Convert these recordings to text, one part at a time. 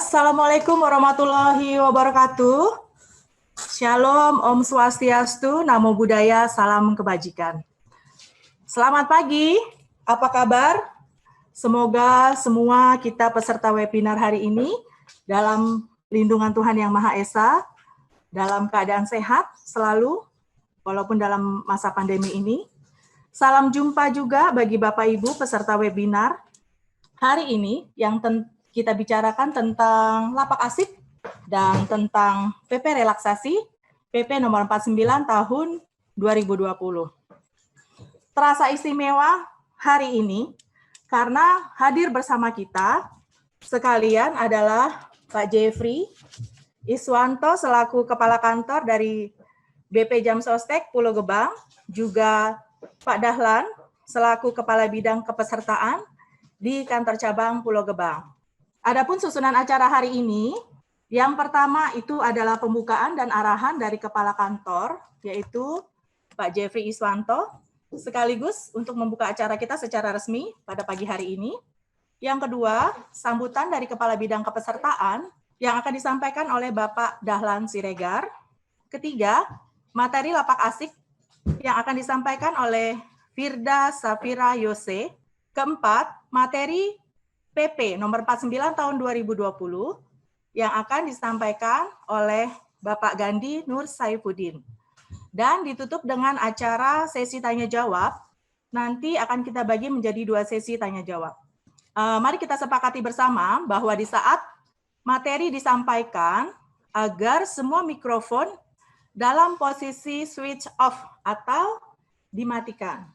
Assalamualaikum warahmatullahi wabarakatuh. Shalom, Om Swastiastu, Namo Buddhaya, salam kebajikan. Selamat pagi, apa kabar? Semoga semua kita peserta webinar hari ini dalam lindungan Tuhan Yang Maha Esa, dalam keadaan sehat selalu, walaupun dalam masa pandemi ini. Salam jumpa juga bagi Bapak Ibu peserta webinar hari ini yang kita bicarakan tentang lapak asik dan tentang PP relaksasi, PP nomor 49 tahun 2020. Terasa istimewa hari ini karena hadir bersama kita sekalian adalah Pak Jeffrey Iswanto selaku Kepala Kantor dari BP Jam Sostek Pulau Gebang, juga Pak Dahlan selaku Kepala Bidang Kepesertaan di Kantor Cabang Pulau Gebang. Adapun susunan acara hari ini, yang pertama itu adalah pembukaan dan arahan dari Kepala Kantor, yaitu Pak Jeffrey Iswanto, sekaligus untuk membuka acara kita secara resmi pada pagi hari ini. Yang kedua, sambutan dari Kepala Bidang Kepesertaan yang akan disampaikan oleh Bapak Dahlan Siregar. Ketiga, materi lapak asik yang akan disampaikan oleh Firda Safira Yose. Keempat, materi PP nomor 49 tahun 2020 yang akan disampaikan oleh Bapak Gandhi Nur Saifuddin. Dan ditutup dengan acara sesi tanya-jawab. Nanti akan kita bagi menjadi 2 sesi tanya-jawab. Mari kita sepakati bersama bahwa di saat materi disampaikan, agar semua mikrofon dalam posisi switch off atau dimatikan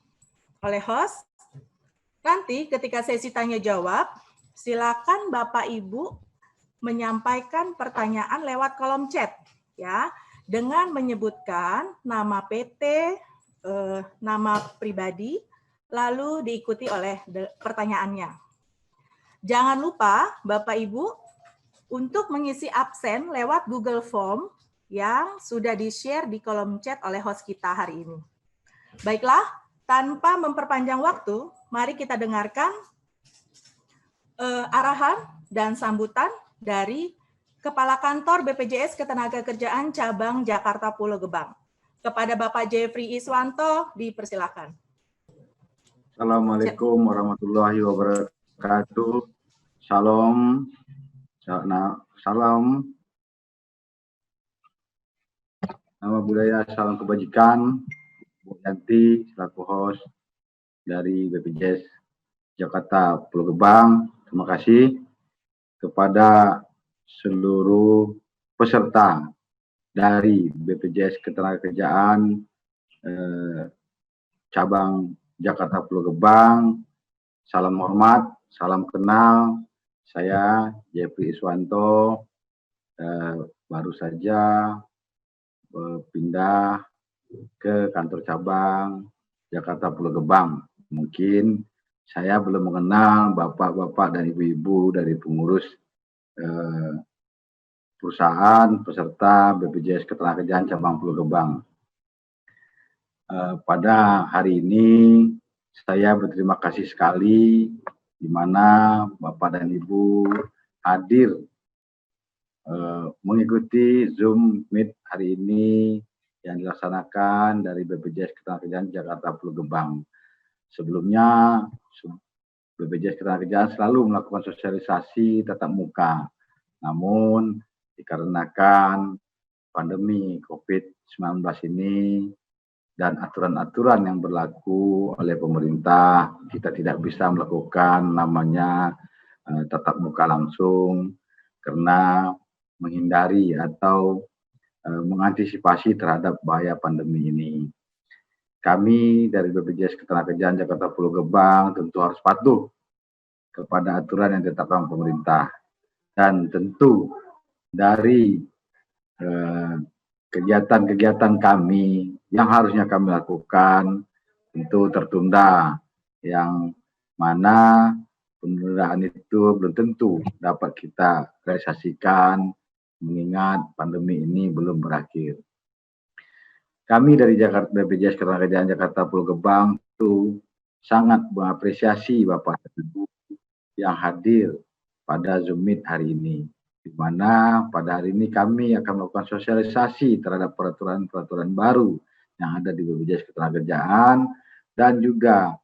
oleh host. Nanti ketika sesi tanya-jawab, silakan Bapak Ibu menyampaikan pertanyaan lewat kolom chat, ya, dengan menyebutkan nama PT, nama pribadi, lalu diikuti oleh pertanyaannya. Jangan lupa Bapak Ibu untuk mengisi absen lewat Google Form yang sudah di-share di kolom chat oleh host kita hari ini. Baiklah, tanpa memperpanjang waktu, mari kita dengarkan arahan dan sambutan dari Kepala Kantor BPJS Ketenagakerjaan Cabang Jakarta Pulau Gebang. Kepada Bapak Jeffrey Iswanto, dipersilakan. Assalamualaikum warahmatullahi wabarakatuh. Salam, salam, nama budaya, salam kebajikan. Bu Yanti selaku host dari BPJS Jakarta Pulau Gebang. Terima kasih kepada seluruh peserta dari BPJS Ketenagakerjaan Cabang Jakarta Pulau Gebang. Salam hormat, salam kenal. Saya Jeffrey Iswanto, baru saja pindah ke kantor cabang Jakarta Pulau Gebang. Mungkin saya belum mengenal bapak-bapak dan ibu-ibu dari pengurus perusahaan peserta BPJS Ketenagakerjaan Cabang Pulau Gebang. Pada hari ini saya berterima kasih sekali di mana Bapak dan Ibu hadir mengikuti Zoom Meet hari ini yang dilaksanakan dari BPJS Ketenagakerjaan Jakarta Pulau Gebang. Sebelumnya BPJS Ketenagakerjaan selalu melakukan sosialisasi tatap muka. Namun dikarenakan pandemi COVID-19 ini dan aturan-aturan yang berlaku oleh pemerintah, kita tidak bisa melakukan namanya tatap muka langsung karena menghindari atau mengantisipasi terhadap bahaya pandemi ini. Kami dari BPJS Ketenagakerjaan Jakarta Pulau Gebang tentu harus patuh kepada aturan yang ditetapkan pemerintah. Dan tentu dari kegiatan-kegiatan kami yang harusnya kami lakukan tentu tertunda, yang mana penundaan itu belum tentu dapat kita realisasikan mengingat pandemi ini belum berakhir. Kami dari BPJS Ketenagakerjaan Jakarta Pulau Gebang itu sangat mengapresiasi Bapak dan Ibu yang hadir pada Zoom Meet hari ini. di mana pada hari ini kami akan melakukan sosialisasi terhadap peraturan-peraturan baru yang ada di BPJS Ketenagakerjaan, dan juga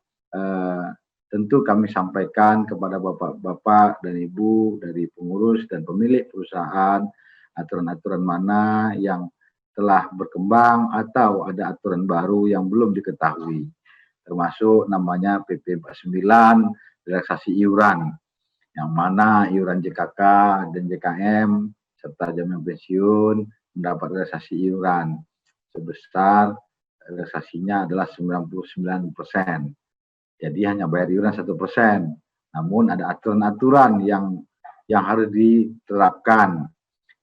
tentu kami sampaikan kepada bapak-bapak dan ibu dari pengurus dan pemilik perusahaan aturan-aturan mana yang telah berkembang atau ada aturan baru yang belum diketahui, termasuk namanya PP 49 relaksasi iuran, yang mana iuran JKK dan JKM serta jaminan pensiun mendapat relaksasi iuran sebesar relaksasinya adalah 99%. Jadi hanya bayar iuran 1%. Namun ada aturan-aturan yang harus diterapkan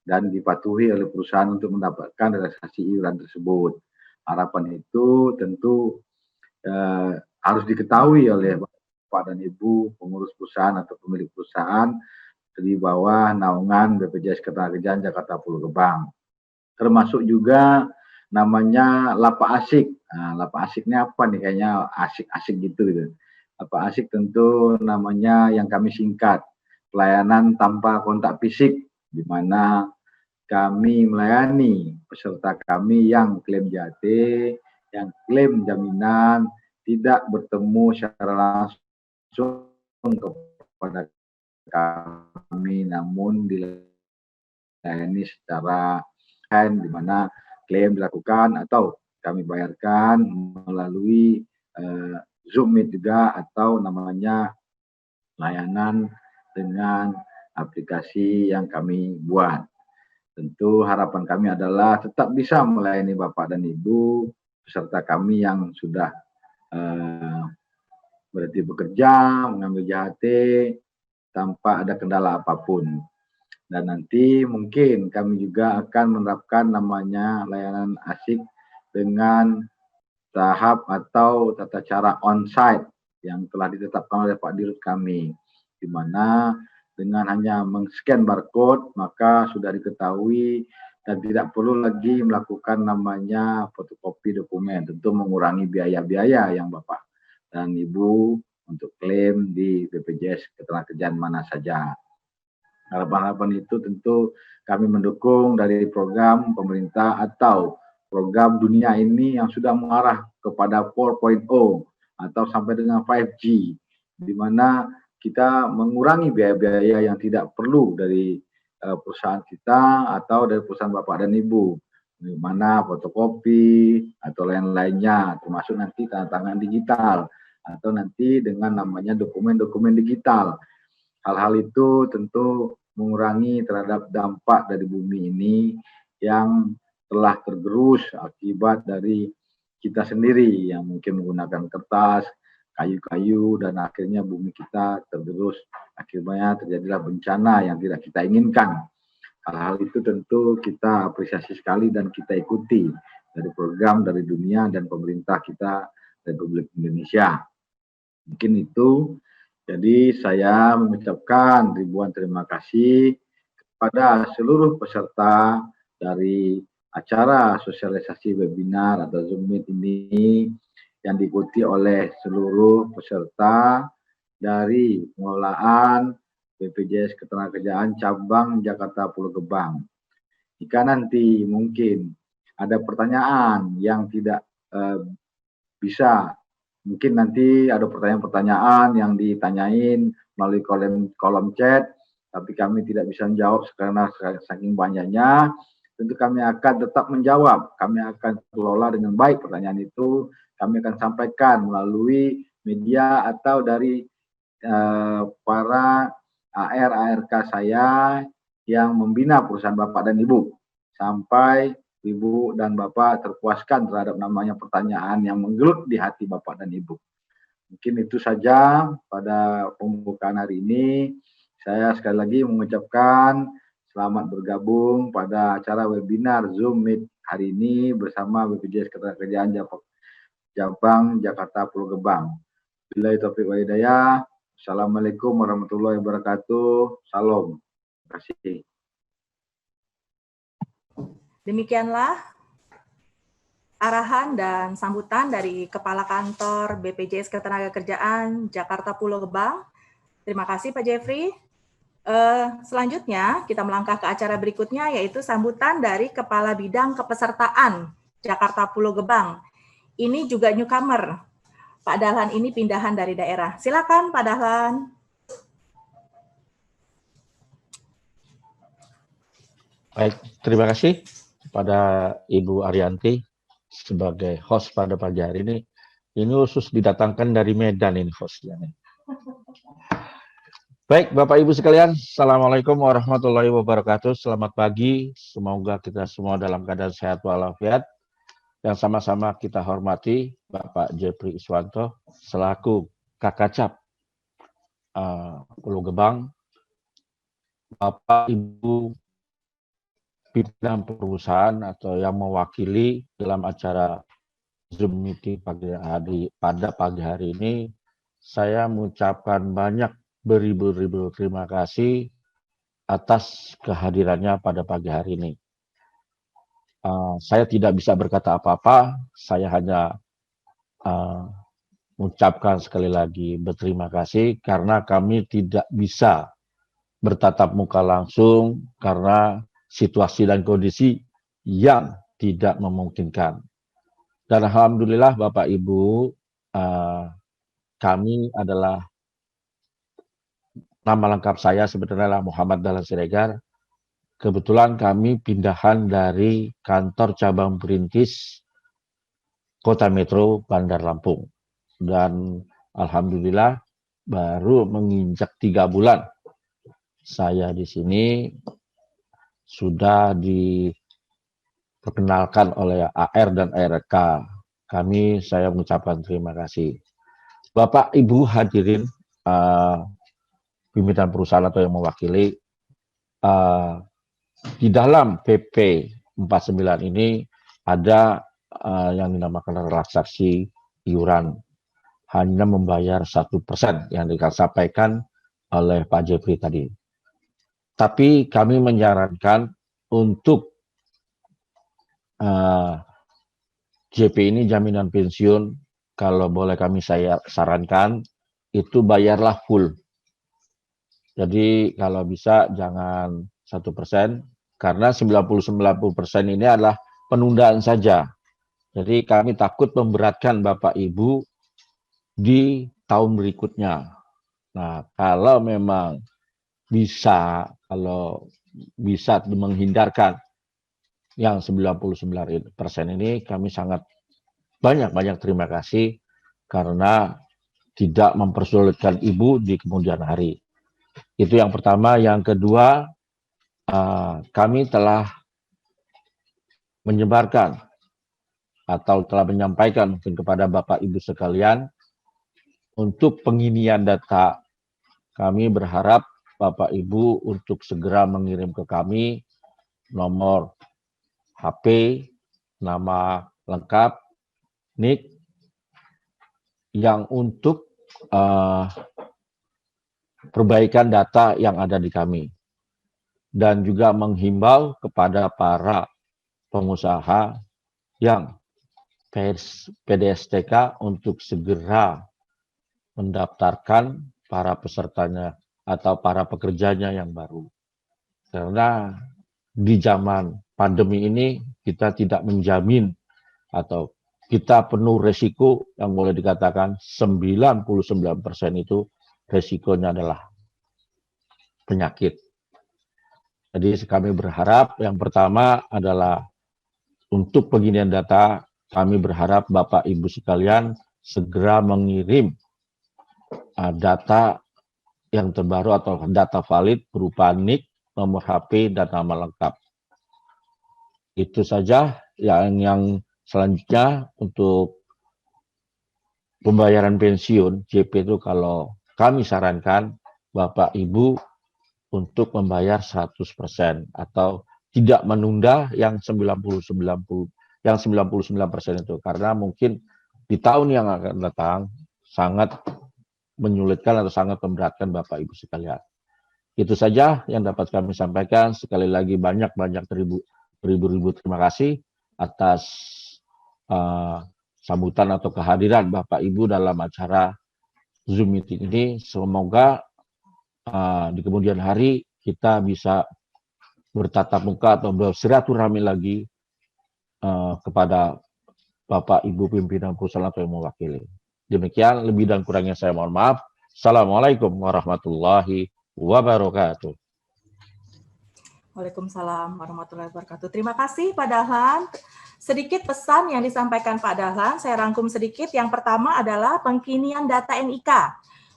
dan dipatuhi oleh perusahaan untuk mendapatkan relaksasi iuran tersebut. Harapan itu tentu harus diketahui oleh Bapak dan Ibu pengurus perusahaan atau pemilik perusahaan di bawah naungan BPJS Ketenagakerjaan Jakarta Pulau Gebang. Termasuk juga namanya lapak asik. Nah, lapak asiknya apa nih? Kayaknya asik-asik gitu. Lapak asik tentu namanya yang kami singkat pelayanan tanpa kontak fisik, di mana kami melayani peserta kami yang klaim JAT, yang klaim jaminan, tidak bertemu secara langsung kepada kami, namun dilayani secara di mana klaim dilakukan atau kami bayarkan melalui Zoom Meet juga, atau namanya layanan dengan aplikasi yang kami buat. Tentu harapan kami adalah tetap bisa melayani Bapak dan Ibu peserta kami yang sudah berarti bekerja, mengambil JHT tanpa ada kendala apapun. Dan nanti mungkin kami juga akan menerapkan namanya layanan asik dengan tahap atau tata cara on-site yang telah ditetapkan oleh Pak Dirut kami, di mana dengan hanya men-scan barcode maka sudah diketahui dan tidak perlu lagi melakukan namanya fotokopi dokumen, tentu mengurangi biaya-biaya yang Bapak dan Ibu untuk klaim di BPJS Ketenagakerjaan mana saja. Harapan-harapan itu tentu kami mendukung dari program pemerintah atau program dunia ini yang sudah mengarah kepada 4.0 atau sampai dengan 5G, di mana kita mengurangi biaya-biaya yang tidak perlu dari perusahaan kita atau dari perusahaan Bapak dan Ibu, di mana fotokopi atau lain-lainnya, termasuk nanti tanda tangan digital atau nanti dengan namanya dokumen-dokumen digital. Hal-hal itu tentu mengurangi terhadap dampak dari bumi ini yang telah tergerus akibat dari kita sendiri yang mungkin menggunakan kertas, kayu-kayu, dan akhirnya bumi kita tergerus. Akhirnya terjadilah bencana yang tidak kita inginkan. Hal-hal itu tentu kita apresiasi sekali dan kita ikuti dari program dari dunia dan pemerintah kita Republik Indonesia. Mungkin itu. Jadi saya mengucapkan ribuan terima kasih kepada seluruh peserta dari acara sosialisasi webinar atau Zoom Meet ini yang diikuti oleh seluruh peserta dari pengelolaan BPJS Ketenagakerjaan cabang Jakarta Pulau Gebang. Jika nanti mungkin ada pertanyaan yang tidak bisa, mungkin nanti ada pertanyaan-pertanyaan yang ditanyain melalui kolom chat, tapi kami tidak bisa menjawab karena saking banyaknya. Tentu kami akan tetap menjawab. Kami akan kelola dengan baik pertanyaan itu. Kami akan sampaikan melalui media atau dari para ARK saya yang membina perusahaan Bapak dan Ibu, sampai Ibu dan Bapak terpuaskan terhadap namanya pertanyaan yang menggelut di hati Bapak dan Ibu. Mungkin itu saja pada pembukaan hari ini. Saya sekali lagi mengucapkan selamat bergabung pada acara webinar Zoom Meet hari ini bersama BPJS Ketenagakerjaan Cabang Jakarta Pulau Gebang. Billahi taufiq wal hidayah. Assalamualaikum warahmatullahi wabarakatuh. Salam. Terima kasih. Demikianlah arahan dan sambutan dari Kepala Kantor BPJS Ketenagakerjaan Jakarta Pulau Gebang. Terima kasih Pak Jeffrey. Selanjutnya kita melangkah ke acara berikutnya, yaitu sambutan dari Kepala Bidang Kepesertaan Jakarta Pulau Gebang. Ini juga newcomer. Pak Dahlan ini pindahan dari daerah. Silakan Pak Dahlan. Baik, terima kasih kepada Ibu Arianti sebagai host pada pagi hari ini. Ini khusus didatangkan dari Medan ini hostnya. Baik, Bapak Ibu sekalian, Assalamualaikum warahmatullahi wabarakatuh. Selamat pagi, semoga kita semua dalam keadaan sehat walafiat. Yang sama-sama kita hormati Bapak Jepri Iswanto selaku Kakacap Pulau Gebang, Bapak Ibu pimpinan perusahaan atau yang mewakili dalam acara Zoom meeting pada pagi hari ini, saya mengucapkan banyak beribu-ribu terima kasih atas kehadirannya pada pagi hari ini. Saya tidak bisa berkata apa-apa, saya hanya mengucapkan sekali lagi berterima kasih karena kami tidak bisa bertatap muka langsung karena situasi dan kondisi yang tidak memungkinkan. Dan alhamdulillah Bapak Ibu, kami adalah, nama lengkap saya sebenarnya adalah Muhammad Dahlan Siregar. Kebetulan kami pindahan dari kantor cabang perintis Kota Metro Bandar Lampung. Dan alhamdulillah baru menginjak 3 bulan saya di sini, sudah diperkenalkan oleh AR dan ARK. Saya mengucapkan terima kasih. Bapak Ibu hadirin pimpinan perusahaan atau yang mewakili, di dalam PP 49 ini ada yang dinamakan relaksasi iuran, hanya membayar 1% yang disampaikan oleh Pak Jepri tadi. Tapi kami menyarankan untuk JP ini jaminan pensiun, kalau boleh kami saya sarankan, itu bayarlah full. Jadi kalau bisa jangan 1%, karena 99% ini adalah penundaan saja. Jadi kami takut memberatkan Bapak Ibu di tahun berikutnya. Nah, kalau memang bisa, menghindarkan yang 99% ini, kami sangat banyak terima kasih karena tidak mempersulitkan Ibu di kemudian hari. Itu yang pertama. Yang kedua, kami telah menyebarkan atau telah menyampaikan mungkin kepada Bapak Ibu sekalian untuk penginian data. Kami berharap Bapak Ibu untuk segera mengirim ke kami nomor HP, nama lengkap, NIK, yang untuk perbaikan data yang ada di kami. Dan juga menghimbau kepada para pengusaha yang PDSTK untuk segera mendaftarkan para pesertanya atau para pekerjanya yang baru. Karena di zaman pandemi ini kita tidak menjamin atau kita penuh resiko, yang boleh dikatakan 99% itu resikonya adalah penyakit. Jadi kami berharap yang pertama adalah untuk penginian data, kami berharap Bapak Ibu sekalian segera mengirim data yang terbaru atau data valid berupa NIK, nomor HP, dan nama lengkap. Itu saja. Yang selanjutnya untuk pembayaran pensiun, JP itu kalau kami sarankan Bapak Ibu untuk membayar 100% atau tidak menunda yang 99% itu, karena mungkin di tahun yang akan datang sangat menyulitkan atau sangat memberatkan Bapak Ibu sekalian. Itu saja yang dapat kami sampaikan. Sekali lagi banyak ribu terima kasih atas sambutan atau kehadiran Bapak Ibu dalam acara Zoom meeting ini. Semoga di kemudian hari kita bisa bertatap muka atau bersilaturahmi lagi kepada Bapak Ibu pimpinan perusahaan atau yang mewakili. Demikian, lebih dan kurangnya saya mohon maaf. Assalamualaikum warahmatullahi wabarakatuh. Waalaikumsalam warahmatullahi wabarakatuh. Terima kasih Pak Dahlan. Sedikit pesan yang disampaikan Pak Dahlan, saya rangkum sedikit. Yang pertama adalah pengkinian data NIK.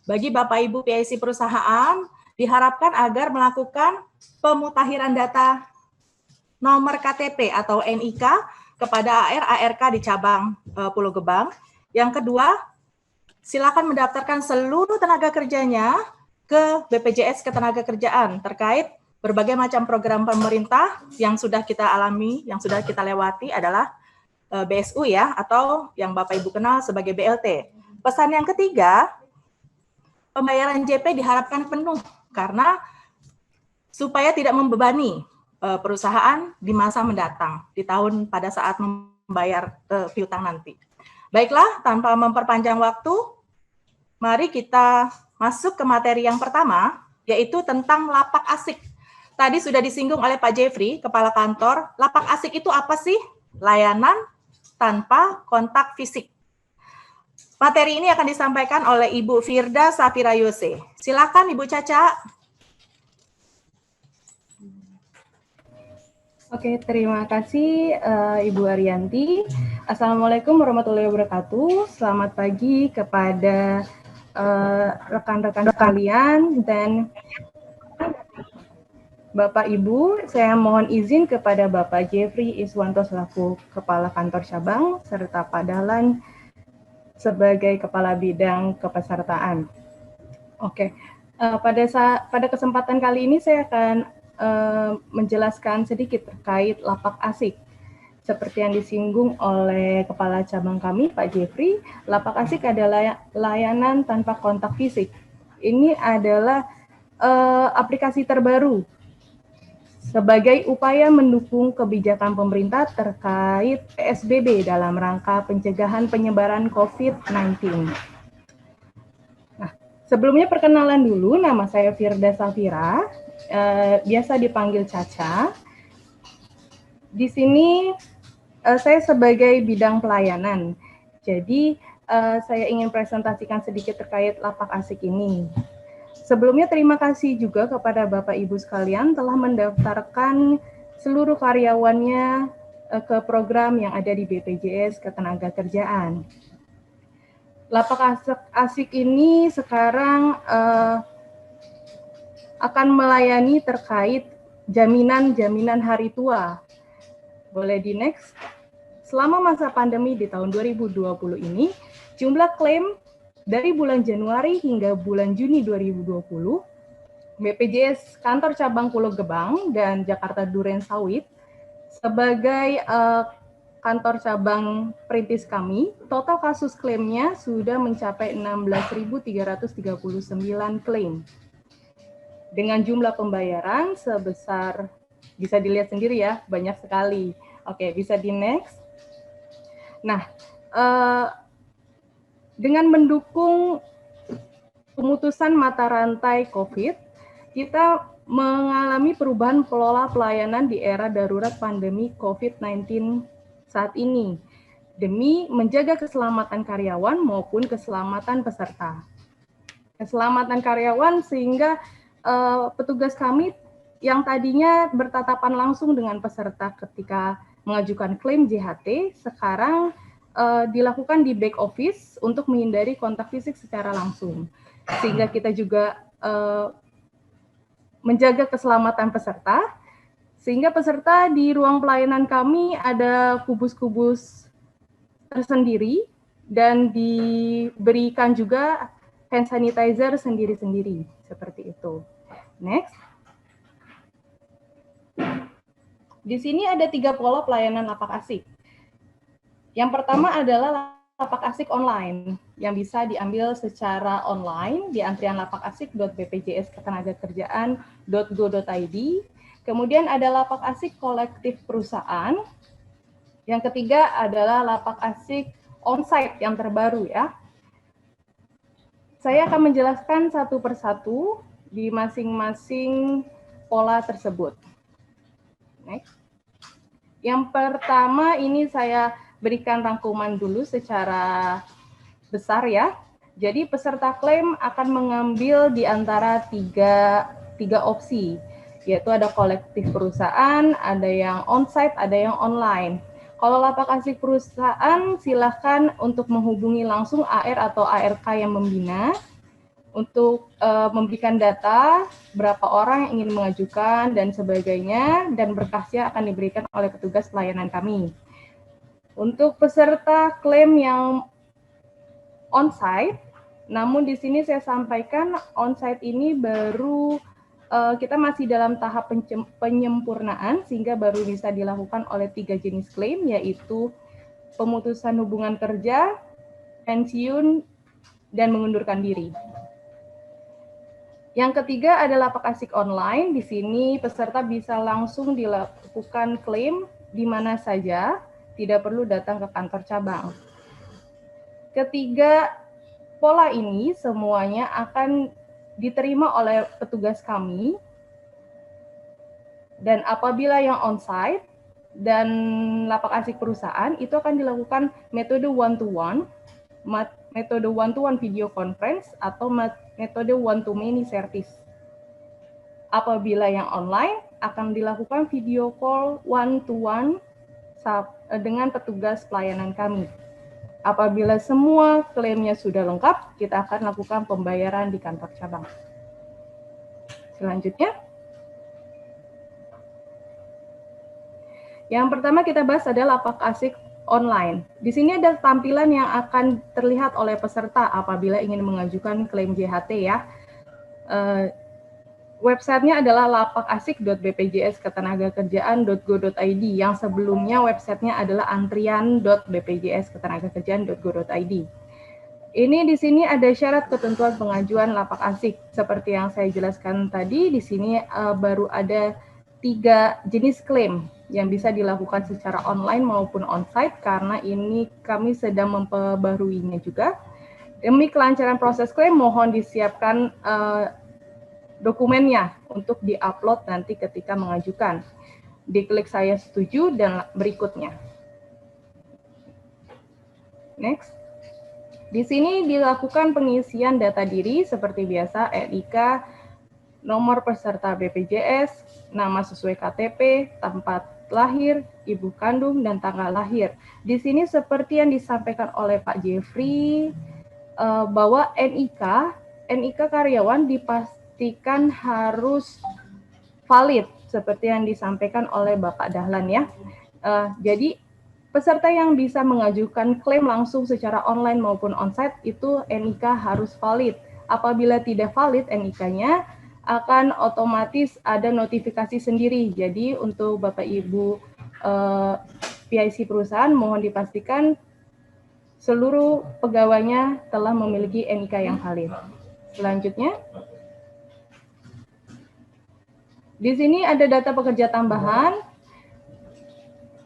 Bagi Bapak Ibu PIC perusahaan, diharapkan agar melakukan pemutahiran data nomor KTP atau NIK kepada AR/ARK di cabang Pulau Gebang. Yang kedua, silakan mendaftarkan seluruh tenaga kerjanya ke BPJS Ketenagakerjaan terkait berbagai macam program pemerintah yang sudah kita alami, yang sudah kita lewati adalah BSU ya, atau yang Bapak Ibu kenal sebagai BLT. Pesan yang ketiga, pembayaran JP diharapkan penuh karena supaya tidak membebani perusahaan di masa mendatang, di tahun pada saat membayar piutang nanti. Baiklah, tanpa memperpanjang waktu, mari kita masuk ke materi yang pertama, yaitu tentang lapak asik. Tadi sudah disinggung oleh Pak Jeffrey, Kepala Kantor. Lapak asik itu apa sih? Layanan tanpa kontak fisik. Materi ini akan disampaikan oleh Ibu Firda Safira Yose. Silakan Ibu Caca. Oke, terima kasih Ibu Ariyanti. Assalamualaikum warahmatullahi wabarakatuh. Selamat pagi kepada rekan-rekan sekalian dan Bapak Ibu. Saya mohon izin kepada Bapak Jeffrey Iswanto selaku Kepala Kantor Cabang serta Pak Dahlan sebagai Kepala Bidang Kepesertaan. Oke, pada kesempatan kali ini saya akan menjelaskan sedikit terkait lapak asik. Seperti yang disinggung oleh Kepala Cabang kami, Pak Jeffrey, lapak asik adalah layanan tanpa kontak fisik. Ini adalah aplikasi terbaru sebagai upaya mendukung kebijakan pemerintah terkait PSBB dalam rangka pencegahan penyebaran COVID-19. Nah, sebelumnya perkenalan dulu, nama saya Firda Safira, biasa dipanggil Caca. Di sini saya sebagai bidang pelayanan, jadi saya ingin presentasikan sedikit terkait lapak asik ini. Sebelumnya terima kasih juga kepada Bapak Ibu sekalian telah mendaftarkan seluruh karyawannya ke program yang ada di BPJS Ketenagakerjaan. Lapak asik ini sekarang akan melayani terkait jaminan hari tua. Boleh di next. Selama masa pandemi di tahun 2020 ini, jumlah klaim dari bulan Januari hingga bulan Juni 2020, BPJS Kantor Cabang Pulau Gebang dan Jakarta Duren Sawit sebagai kantor cabang perintis kami, total kasus klaimnya sudah mencapai 16.339 klaim. Dengan jumlah pembayaran sebesar, bisa dilihat sendiri ya, banyak sekali. Oke, bisa di next. Nah, dengan mendukung pemutusan mata rantai COVID, kita mengalami perubahan pola pelayanan di era darurat pandemi COVID-19 saat ini, demi menjaga keselamatan karyawan maupun keselamatan peserta. Keselamatan karyawan sehingga petugas kami yang tadinya bertatapan langsung dengan peserta ketika mengajukan klaim JHT, sekarang dilakukan di back office untuk menghindari kontak fisik secara langsung. Sehingga kita juga menjaga keselamatan peserta, sehingga peserta di ruang pelayanan kami ada kubus-kubus tersendiri dan diberikan juga hand sanitizer sendiri-sendiri, seperti itu. Next. Di sini ada 3 pola pelayanan lapak asik. Yang pertama adalah lapak asik online yang bisa diambil secara online di antrianlapakasik.bpjsketenagakerjaan.go.id. Kemudian ada lapak asik kolektif perusahaan. Yang ketiga adalah lapak asik onsite yang terbaru ya. Saya akan menjelaskan satu persatu di masing-masing pola tersebut. Next. Yang pertama ini saya berikan rangkuman dulu secara besar ya. Jadi peserta klaim akan mengambil di antara tiga opsi, yaitu ada kolektif perusahaan, ada yang onsite, ada yang online. Kalau lapak asik perusahaan, silakan untuk menghubungi langsung AR atau ARK yang membina untuk memberikan data berapa orang yang ingin mengajukan dan sebagainya, dan berkasnya akan diberikan oleh petugas pelayanan kami. Untuk peserta klaim yang onsite, namun di sini saya sampaikan onsite ini baru kita masih dalam tahap penyempurnaan sehingga baru bisa dilakukan oleh 3 jenis klaim, yaitu pemutusan hubungan kerja, pensiun, dan mengundurkan diri. Yang ketiga adalah lapak asik online. Di sini peserta bisa langsung dilakukan klaim di mana saja, tidak perlu datang ke kantor cabang. Ketiga pola ini semuanya akan diterima oleh petugas kami, dan apabila yang onsite dan lapak asik perusahaan itu akan dilakukan metode one-to-one, metode one-to-one video conference, atau metode one-to-many service. Apabila yang online akan dilakukan video call one-to-one dengan petugas pelayanan kami. Apabila semua klaimnya sudah lengkap, kita akan lakukan pembayaran di kantor cabang. Selanjutnya, yang pertama kita bahas adalah lapak asik online. Di sini ada tampilan yang akan terlihat oleh peserta apabila ingin mengajukan klaim JHT ya. Websitenya adalah lapakasik.bpjsketenagakerjaan.go.id, yang sebelumnya websitenya adalah antrian.bpjsketenagakerjaan.go.id. Ini di sini ada syarat ketentuan pengajuan lapak asik. Seperti yang saya jelaskan tadi, di sini baru ada 3 jenis klaim yang bisa dilakukan secara online maupun onsite, karena ini kami sedang memperbaruinya juga. Demi kelancaran proses klaim, mohon disiapkan dokumennya untuk diupload nanti ketika mengajukan. Diklik saya setuju dan berikutnya. Next. Di sini dilakukan pengisian data diri seperti biasa, NIK, nomor peserta BPJS, nama sesuai KTP, tempat lahir, ibu kandung, dan tanggal lahir. Di sini seperti yang disampaikan oleh Pak Jeffrey, bahwa NIK karyawan dipastikan harus valid, seperti yang disampaikan oleh Bapak Dahlan ya. Jadi peserta yang bisa mengajukan klaim langsung secara online maupun onsite itu NIK harus valid. Apabila tidak valid NIK-nya, akan otomatis ada notifikasi sendiri. Jadi untuk Bapak Ibu PIC perusahaan mohon dipastikan seluruh pegawainya telah memiliki NIK yang valid. Selanjutnya, di sini ada data pekerja tambahan.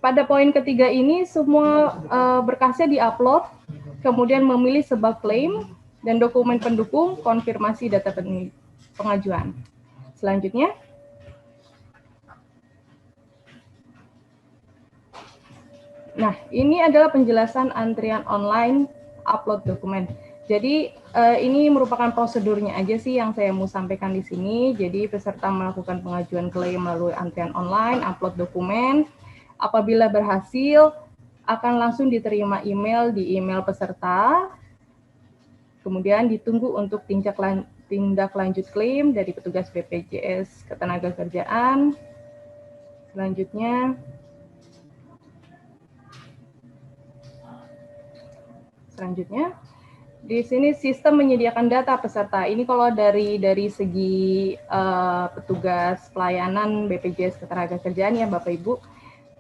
Pada poin ketiga ini semua berkasnya diupload, kemudian memilih sebab klaim dan dokumen pendukung konfirmasi data pengajuan. Selanjutnya, nah ini adalah penjelasan antrian online upload dokumen. Jadi ini merupakan prosedurnya aja sih yang saya mau sampaikan di sini. Jadi peserta melakukan pengajuan klaim melalui antrian online, upload dokumen. Apabila berhasil, akan langsung diterima email di email peserta. Kemudian ditunggu untuk tindak lanjut klaim dari petugas BPJS Ketenagakerjaan. Selanjutnya, di sini sistem menyediakan data peserta. Ini kalau dari segi petugas pelayanan BPJS Ketenagakerjaan ya Bapak Ibu.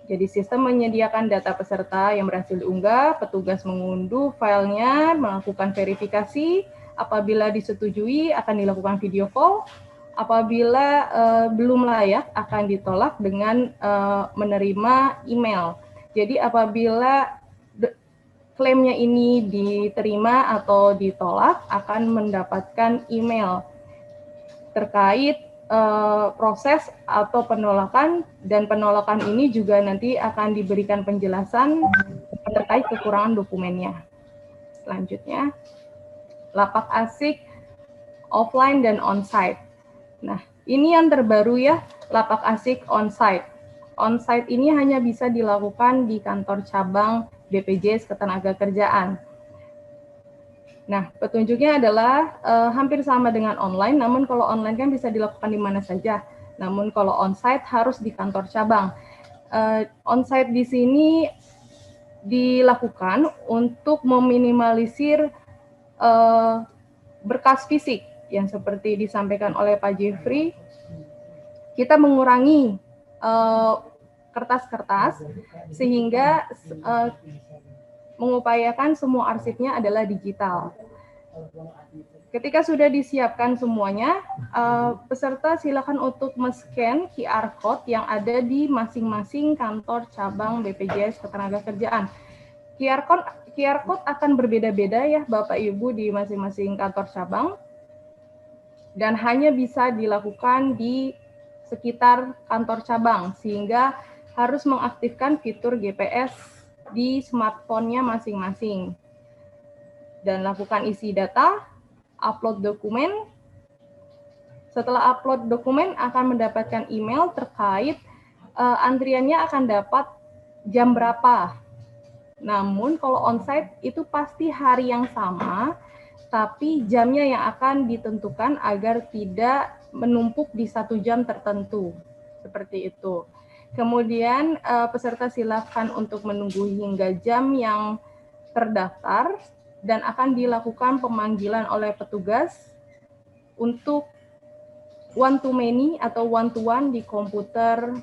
Jadi sistem menyediakan data peserta yang berhasil diunggah, petugas mengunduh filenya, melakukan verifikasi. Apabila disetujui akan dilakukan video call. Apabila belum layak akan ditolak dengan menerima email. Jadi apabila klaimnya ini diterima atau ditolak akan mendapatkan email. terkait proses atau penolakan, dan penolakan ini juga nanti akan diberikan penjelasan terkait kekurangan dokumennya. Selanjutnya, lapak asik offline dan onsite. Nah, ini yang terbaru ya, lapak asik onsite. Onsite ini hanya bisa dilakukan di kantor cabang BPJS Ketenagakerjaan. Nah, petunjuknya adalah hampir sama dengan online, namun kalau online kan bisa dilakukan di mana saja. Namun kalau onsite harus di kantor cabang. Onsite di sini dilakukan untuk meminimalisir berkas fisik yang seperti disampaikan oleh Pak Jeffrey. Kita mengurangi kertas-kertas sehingga mengupayakan semua arsipnya adalah digital. Ketika sudah disiapkan semuanya, peserta silakan untuk men-scan QR Code yang ada di masing-masing kantor cabang BPJS Ketenagakerjaan. QR Code akan berbeda-beda ya Bapak Ibu di masing-masing kantor cabang, dan hanya bisa dilakukan di sekitar kantor cabang, sehingga harus mengaktifkan fitur GPS di smartphone-nya masing-masing. Dan lakukan isi data, upload dokumen. Setelah upload dokumen akan mendapatkan email terkait antriannya akan dapat jam berapa. Namun kalau onsite itu pasti hari yang sama, tapi jamnya yang akan ditentukan agar tidak menumpuk di 1 jam tertentu. Seperti itu. Kemudian peserta silakan untuk menunggu hingga jam yang terdaftar dan akan dilakukan pemanggilan oleh petugas untuk one to many atau one to one di komputer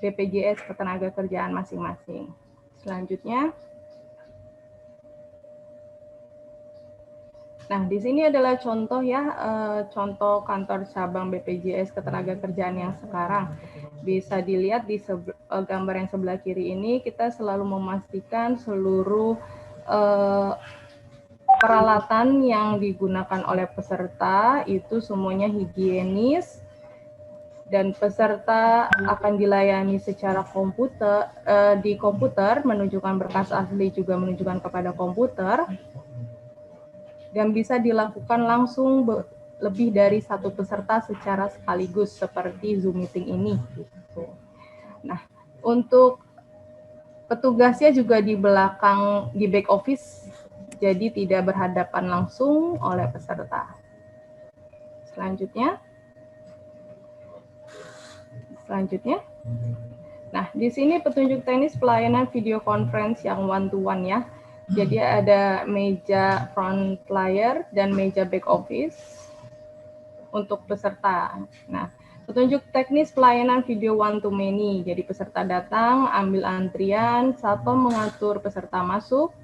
BPJS Ketenagakerjaan masing-masing. Selanjutnya, nah di sini adalah contoh ya, contoh kantor cabang BPJS Ketenagakerjaan yang sekarang. Bisa dilihat di gambar yang sebelah kiri ini, kita selalu memastikan seluruh peralatan yang digunakan oleh peserta itu semuanya higienis, dan peserta akan dilayani secara di komputer, menunjukkan berkas asli juga menunjukkan kepada komputer, dan bisa dilakukan langsung lebih dari 1 peserta secara sekaligus seperti Zoom meeting ini. Nah, untuk petugasnya juga di belakang, di back office, jadi tidak berhadapan langsung oleh peserta. Selanjutnya. Nah, di sini petunjuk teknis pelayanan video conference yang one-to-one ya. Jadi ada meja front layar dan meja back office untuk peserta. Nah, petunjuk teknis pelayanan video one to many. Jadi peserta datang, ambil antrian, satpam mengatur peserta masuk.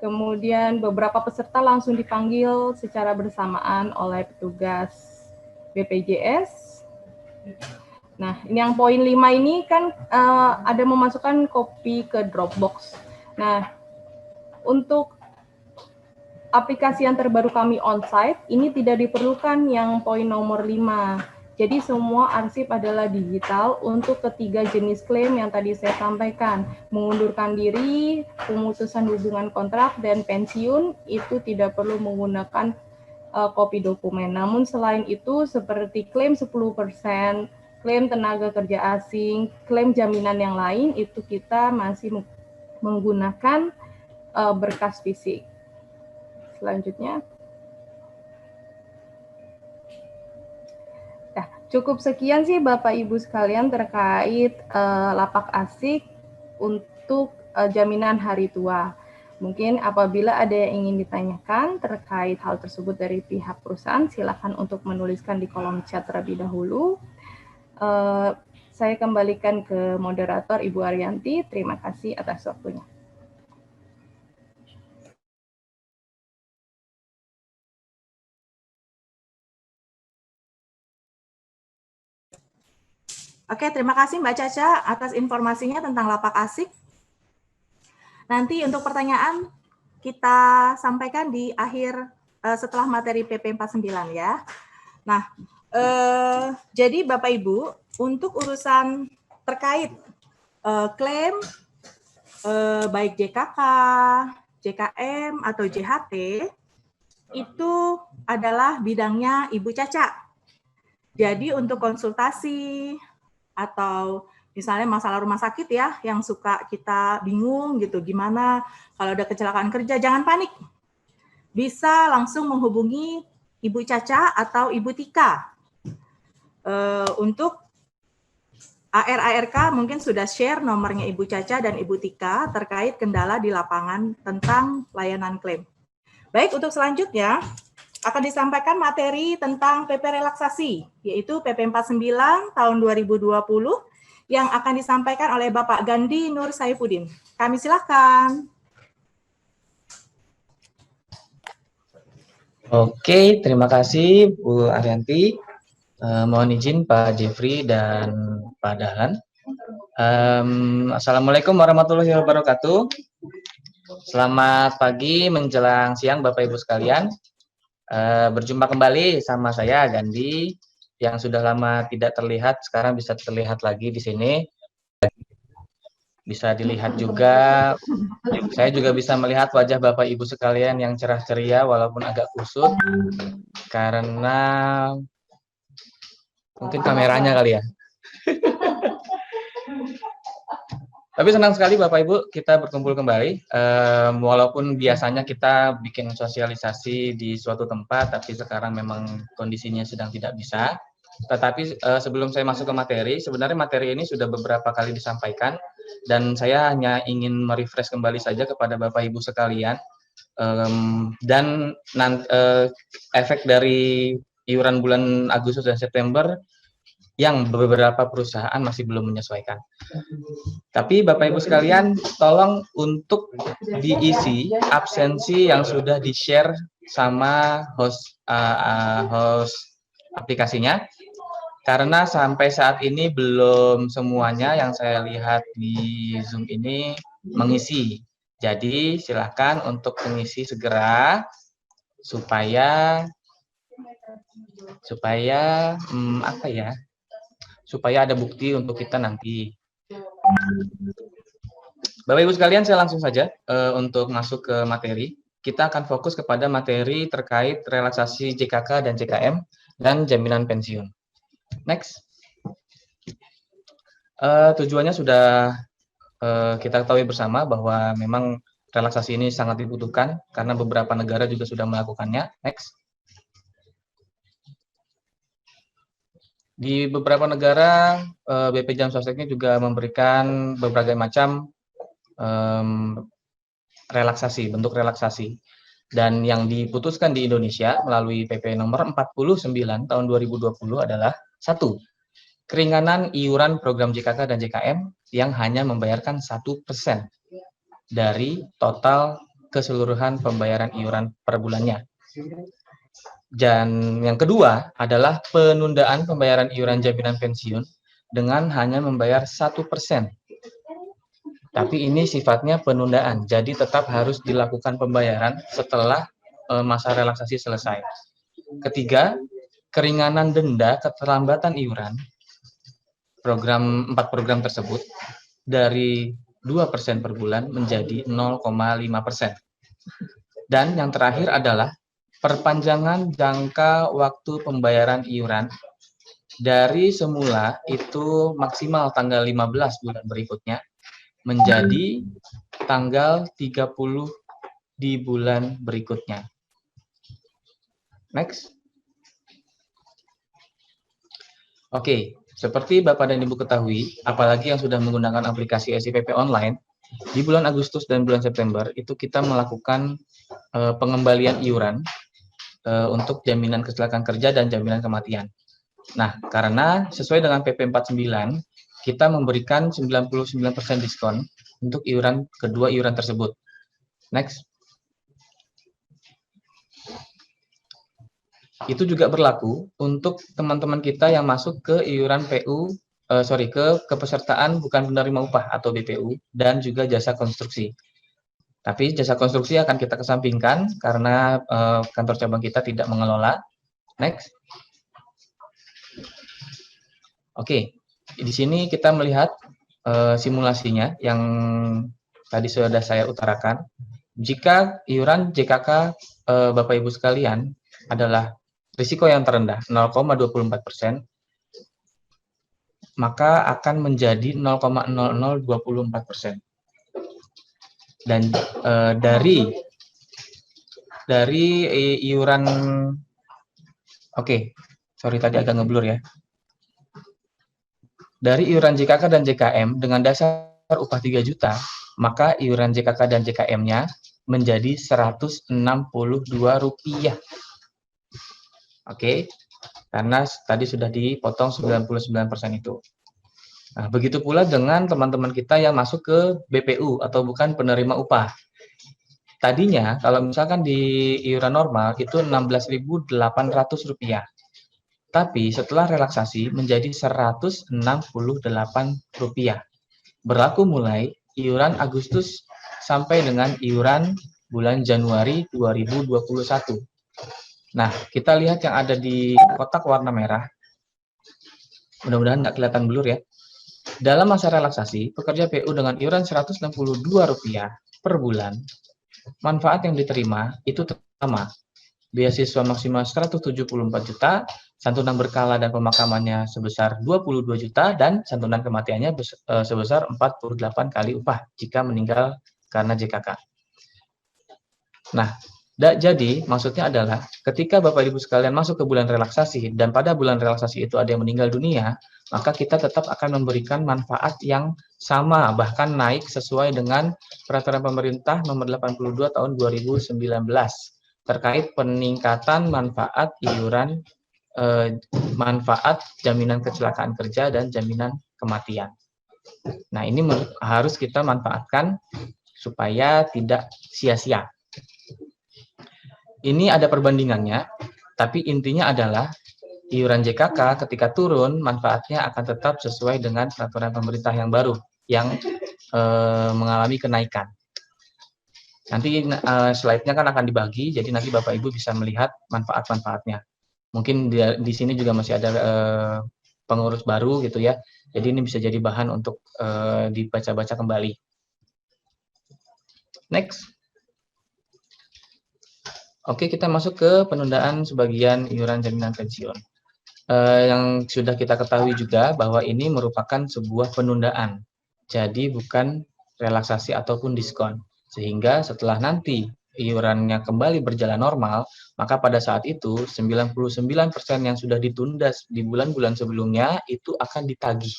Kemudian beberapa peserta langsung dipanggil secara bersamaan oleh petugas BPJS. Nah, ini yang poin 5 ini kan ada memasukkan kopi ke Dropbox. Nah, untuk aplikasi yang terbaru kami onsite, ini tidak diperlukan yang poin nomor 5. Jadi semua arsip adalah digital untuk ketiga jenis klaim yang tadi saya sampaikan. Mengundurkan diri, pemutusan hubungan kontrak, dan pensiun, itu tidak perlu menggunakan kopi dokumen. Namun selain itu, seperti klaim 10%, klaim tenaga kerja asing, klaim jaminan yang lain, itu kita masih menggunakan berkas fisik. Selanjutnya. Nah, cukup sekian sih Bapak Ibu sekalian terkait lapak asik untuk jaminan hari tua. Mungkin apabila ada yang ingin ditanyakan terkait hal tersebut dari pihak perusahaan, silakan untuk menuliskan di kolom chat terlebih dahulu. Saya kembalikan ke moderator Ibu Arianti. Terima kasih atas waktunya. Oke, terima kasih Mbak Caca atas informasinya tentang lapak asik. Nanti untuk pertanyaan kita sampaikan di akhir setelah materi PP 49 ya. Nah, jadi Bapak Ibu, untuk urusan terkait klaim baik JKK, JKM atau JHT itu adalah bidangnya Ibu Caca. Jadi untuk konsultasi atau misalnya masalah rumah sakit ya, yang suka kita bingung gitu, gimana kalau ada kecelakaan kerja, jangan panik. Bisa langsung menghubungi Ibu Caca atau Ibu Tika. Untuk ARK mungkin sudah share nomornya Ibu Caca dan Ibu Tika terkait kendala di lapangan tentang layanan klaim. Baik, untuk selanjutnya akan disampaikan materi tentang PP relaksasi, yaitu PP 49 tahun 2020 yang akan disampaikan oleh Bapak Gandhi Nur Saifuddin. Kami silakan. Oke, terima kasih Bu Arianti. Mohon izin Pak Jeffrey dan Pak Dahlan. Assalamualaikum warahmatullahi wabarakatuh. Selamat pagi menjelang siang Bapak Ibu sekalian. Berjumpa kembali sama saya Gandhi yang sudah lama tidak terlihat, sekarang bisa terlihat lagi di sini. Bisa dilihat juga, saya juga bisa melihat wajah Bapak Ibu sekalian yang cerah ceria walaupun agak kusut karena mungkin kameranya kali ya. Tapi senang sekali Bapak Ibu kita berkumpul kembali, walaupun biasanya kita bikin sosialisasi di suatu tempat, tapi sekarang memang kondisinya sedang tidak bisa. Tetapi sebelum saya masuk ke materi, sebenarnya materi ini sudah beberapa kali disampaikan, dan saya hanya ingin merefresh kembali saja kepada Bapak Ibu sekalian, dan efek dari iuran bulan Agustus dan September yang beberapa perusahaan masih belum menyesuaikan. Tapi Bapak Ibu sekalian, tolong untuk diisi absensi yang sudah di-share sama host aplikasinya, karena sampai saat ini belum semuanya yang saya lihat di Zoom ini mengisi. Jadi silakan untuk mengisi segera supaya supaya ada bukti untuk kita nanti. Bapak Ibu sekalian, saya langsung saja untuk masuk ke materi. Kita akan fokus kepada materi terkait relaksasi JKK dan JKM dan jaminan pensiun. Next. Tujuannya sudah kita ketahui bersama bahwa memang relaksasi ini sangat dibutuhkan karena beberapa negara juga sudah melakukannya. Next. Di beberapa negara, BP Jam Sosteknya juga memberikan berbagai macam relaksasi, bentuk relaksasi. Dan yang diputuskan di Indonesia melalui PP nomor 49 tahun 2020 adalah 1. Keringanan iuran program JKK dan JKM yang hanya membayarkan 1% dari total keseluruhan pembayaran iuran per bulannya. Dan yang kedua adalah penundaan pembayaran iuran jaminan pensiun dengan hanya membayar 1%. Tapi ini sifatnya penundaan, jadi tetap harus dilakukan pembayaran setelah masa relaksasi selesai. Ketiga, keringanan denda keterlambatan iuran 4 program tersebut dari 2% per bulan menjadi 0,5%. Dan yang terakhir adalah perpanjangan jangka waktu pembayaran iuran dari semula itu maksimal tanggal 15 bulan berikutnya menjadi tanggal 30 di bulan berikutnya. Next. Oke, seperti Bapak dan Ibu ketahui, apalagi yang sudah menggunakan aplikasi SIPP online, di bulan Agustus dan bulan September itu kita melakukan pengembalian iuran untuk jaminan kecelakaan kerja dan jaminan kematian. Nah, karena sesuai dengan PP 49, kita memberikan 99% diskon untuk kedua iuran tersebut. Next. Itu juga berlaku untuk teman-teman kita yang masuk ke iuran ke kepesertaan bukan penerima upah atau BPU dan juga jasa konstruksi. Tapi jasa konstruksi akan kita kesampingkan karena kantor cabang kita tidak mengelola. Next. Oke, di sini kita melihat simulasinya yang tadi sudah saya utarakan. Jika iuran JKK Bapak Ibu sekalian adalah risiko yang terendah 0,24%, maka akan menjadi 0,0024%. Dan dari iuran, sorry tadi agak ngeblur ya. Dari iuran JKK dan JKM dengan dasar upah 3 juta, maka iuran JKK dan JKM-nya menjadi Rp162. Oke, karena tadi sudah dipotong 99% itu. Nah, begitu pula dengan teman-teman kita yang masuk ke BPU atau bukan penerima upah. Tadinya kalau misalkan di iuran normal itu Rp16.800. Tapi setelah relaksasi menjadi Rp168. Berlaku mulai iuran Agustus sampai dengan iuran bulan Januari 2021. Nah, kita lihat yang ada di kotak warna merah. Mudah-mudahan nggak kelihatan blur ya. Dalam masa relaksasi, pekerja PU dengan iuran Rp162 per bulan, manfaat yang diterima itu sama. Beasiswa maksimal 174 juta, santunan berkala dan pemakamannya sebesar 22 juta, dan santunan kematiannya sebesar 48 kali upah jika meninggal karena JKK. Nah, jadi maksudnya adalah ketika Bapak Ibu sekalian masuk ke bulan relaksasi dan pada bulan relaksasi itu ada yang meninggal dunia, maka kita tetap akan memberikan manfaat yang sama, bahkan naik sesuai dengan peraturan pemerintah nomor 82 tahun 2019 terkait peningkatan manfaat iuran manfaat jaminan kecelakaan kerja dan jaminan kematian. Nah, ini harus kita manfaatkan supaya tidak sia-sia. Ini ada perbandingannya, tapi intinya adalah iuran JKK ketika turun, manfaatnya akan tetap sesuai dengan peraturan pemerintah yang baru, yang mengalami kenaikan. Nanti slide-nya kan akan dibagi, jadi nanti Bapak Ibu bisa melihat manfaat-manfaatnya. Mungkin di sini juga masih ada pengurus baru gitu ya, jadi ini bisa jadi bahan untuk dibaca-baca kembali. Next. Oke, kita masuk ke penundaan sebagian iuran jaminan pensiun. Yang sudah kita ketahui juga bahwa ini merupakan sebuah penundaan, jadi bukan relaksasi ataupun diskon. Sehingga setelah nanti iurannya kembali berjalan normal, maka pada saat itu 99% yang sudah ditunda di bulan-bulan sebelumnya itu akan ditagih.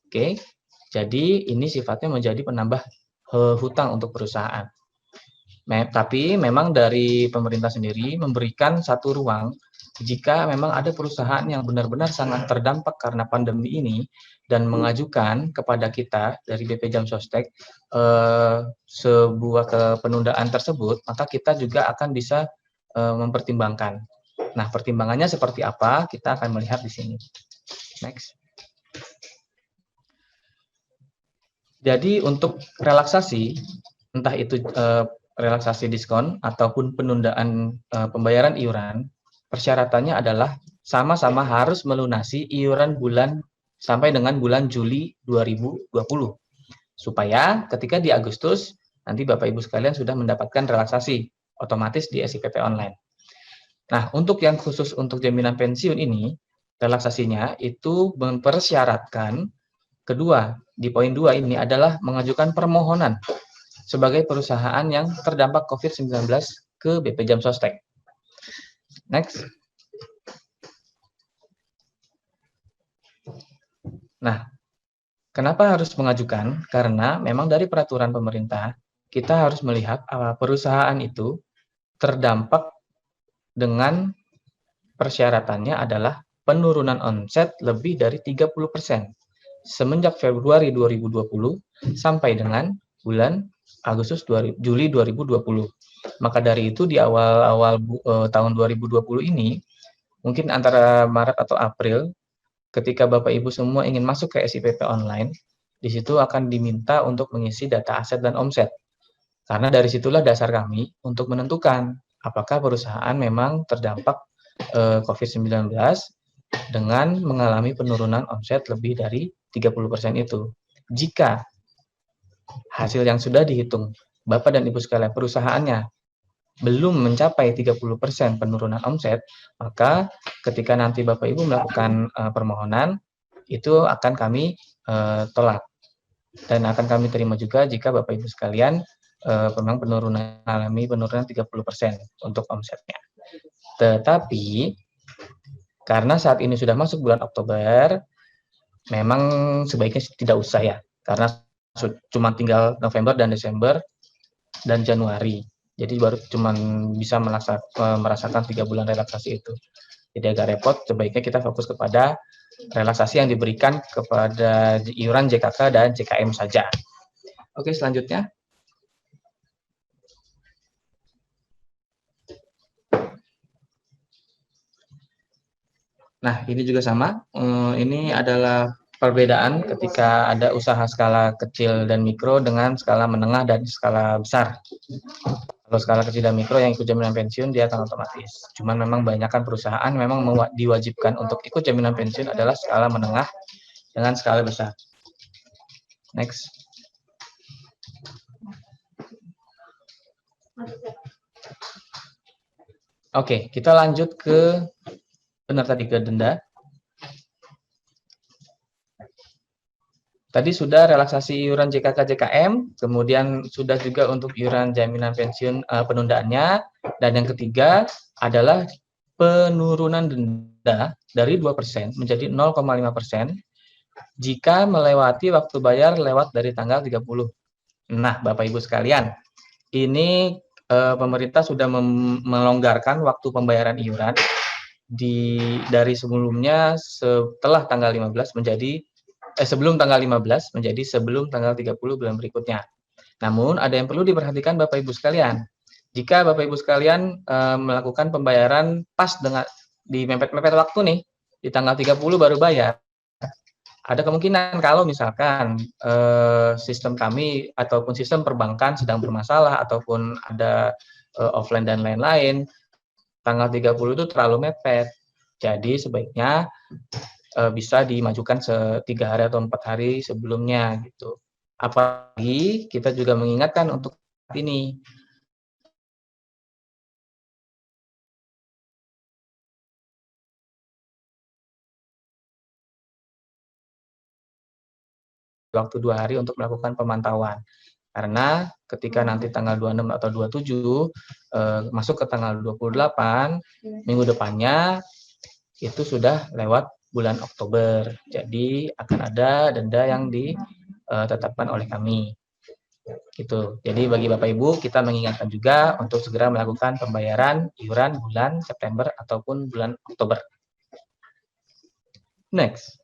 Oke, jadi ini sifatnya menjadi penambah hutang untuk perusahaan. Tapi memang dari pemerintah sendiri memberikan satu ruang jika memang ada perusahaan yang benar-benar sangat terdampak karena pandemi ini dan mengajukan kepada kita dari BP Jam Sostek sebuah penundaan tersebut, maka kita juga akan bisa mempertimbangkan. Nah, pertimbangannya seperti apa? Kita akan melihat di sini. Next. Jadi untuk relaksasi, entah itu relaksasi diskon ataupun penundaan pembayaran iuran, persyaratannya adalah sama-sama harus melunasi iuran bulan sampai dengan bulan Juli 2020. Supaya ketika di Agustus, nanti Bapak Ibu sekalian sudah mendapatkan relaksasi otomatis di SIPP online. Nah, untuk yang khusus untuk jaminan pensiun ini, relaksasinya itu mempersyaratkan, kedua, di poin 2 ini adalah mengajukan permohonan sebagai perusahaan yang terdampak COVID-19 ke BP Jam Sostek. Next. Nah, kenapa harus mengajukan? Karena memang dari peraturan pemerintah, kita harus melihat perusahaan itu terdampak dengan persyaratannya adalah penurunan omset lebih dari 30% semenjak Februari 2020 sampai dengan bulan Juli 2020. Maka dari itu di awal tahun 2020 ini, mungkin antara Maret atau April, ketika Bapak Ibu semua ingin masuk ke SIPP online, di situ akan diminta untuk mengisi data aset dan omset. Karena dari situlah dasar kami untuk menentukan apakah perusahaan memang terdampak COVID-19 dengan mengalami penurunan omset lebih dari 30% itu. Jika hasil yang sudah dihitung Bapak dan Ibu sekalian perusahaannya belum mencapai 30% penurunan omset, maka ketika nanti Bapak Ibu melakukan permohonan, itu akan kami tolak. Dan akan kami terima juga jika Bapak Ibu sekalian memang mengalami penurunan 30% untuk omsetnya. Tetapi karena saat ini sudah masuk bulan Oktober, memang sebaiknya tidak usah ya, karena cuma tinggal November dan Desember dan Januari. Jadi baru cuma bisa merasakan 3 bulan relaksasi itu. Jadi agak repot, sebaiknya kita fokus kepada relaksasi yang diberikan kepada iuran JKK dan JKM saja. Oke, selanjutnya. Nah, ini juga sama. Ini adalah perbedaan ketika ada usaha skala kecil dan mikro dengan skala menengah dan skala besar. Kalau skala kecil dan mikro yang ikut jaminan pensiun dia akan otomatis. Cuman memang banyakkan perusahaan memang diwajibkan untuk ikut jaminan pensiun adalah skala menengah dengan skala besar. Next. Oke, kita lanjut ke ke denda. Tadi sudah relaksasi iuran JKK JKM, kemudian sudah juga untuk iuran jaminan pensiun penundaannya, dan yang ketiga adalah penurunan denda dari 2% menjadi 0,5% jika melewati waktu bayar lewat dari tanggal 30. Nah, Bapak Ibu sekalian, ini pemerintah sudah melonggarkan waktu pembayaran iuran dari sebelumnya setelah tanggal 15 menjadi sebelum tanggal 15 menjadi sebelum tanggal 30 bulan berikutnya. Namun ada yang perlu diperhatikan Bapak Ibu sekalian. Jika Bapak Ibu sekalian melakukan pembayaran pas dengan di mepet-mepet waktu nih, di tanggal 30 baru bayar, ada kemungkinan kalau misalkan sistem kami ataupun sistem perbankan sedang bermasalah ataupun ada offline dan lain-lain, tanggal 30 itu terlalu mepet. Jadi sebaiknya bisa dimajukan 3 hari atau 4 hari sebelumnya gitu. Apalagi kita juga mengingatkan untuk ini. Waktu 2 hari untuk melakukan pemantauan. Karena ketika nanti tanggal 26 atau 27 masuk ke tanggal 28 minggu depannya itu sudah lewat bulan Oktober. Jadi akan ada denda yang ditetapkan oleh kami. Gitu. Jadi bagi Bapak Ibu kita mengingatkan juga untuk segera melakukan pembayaran iuran bulan September ataupun bulan Oktober. Next.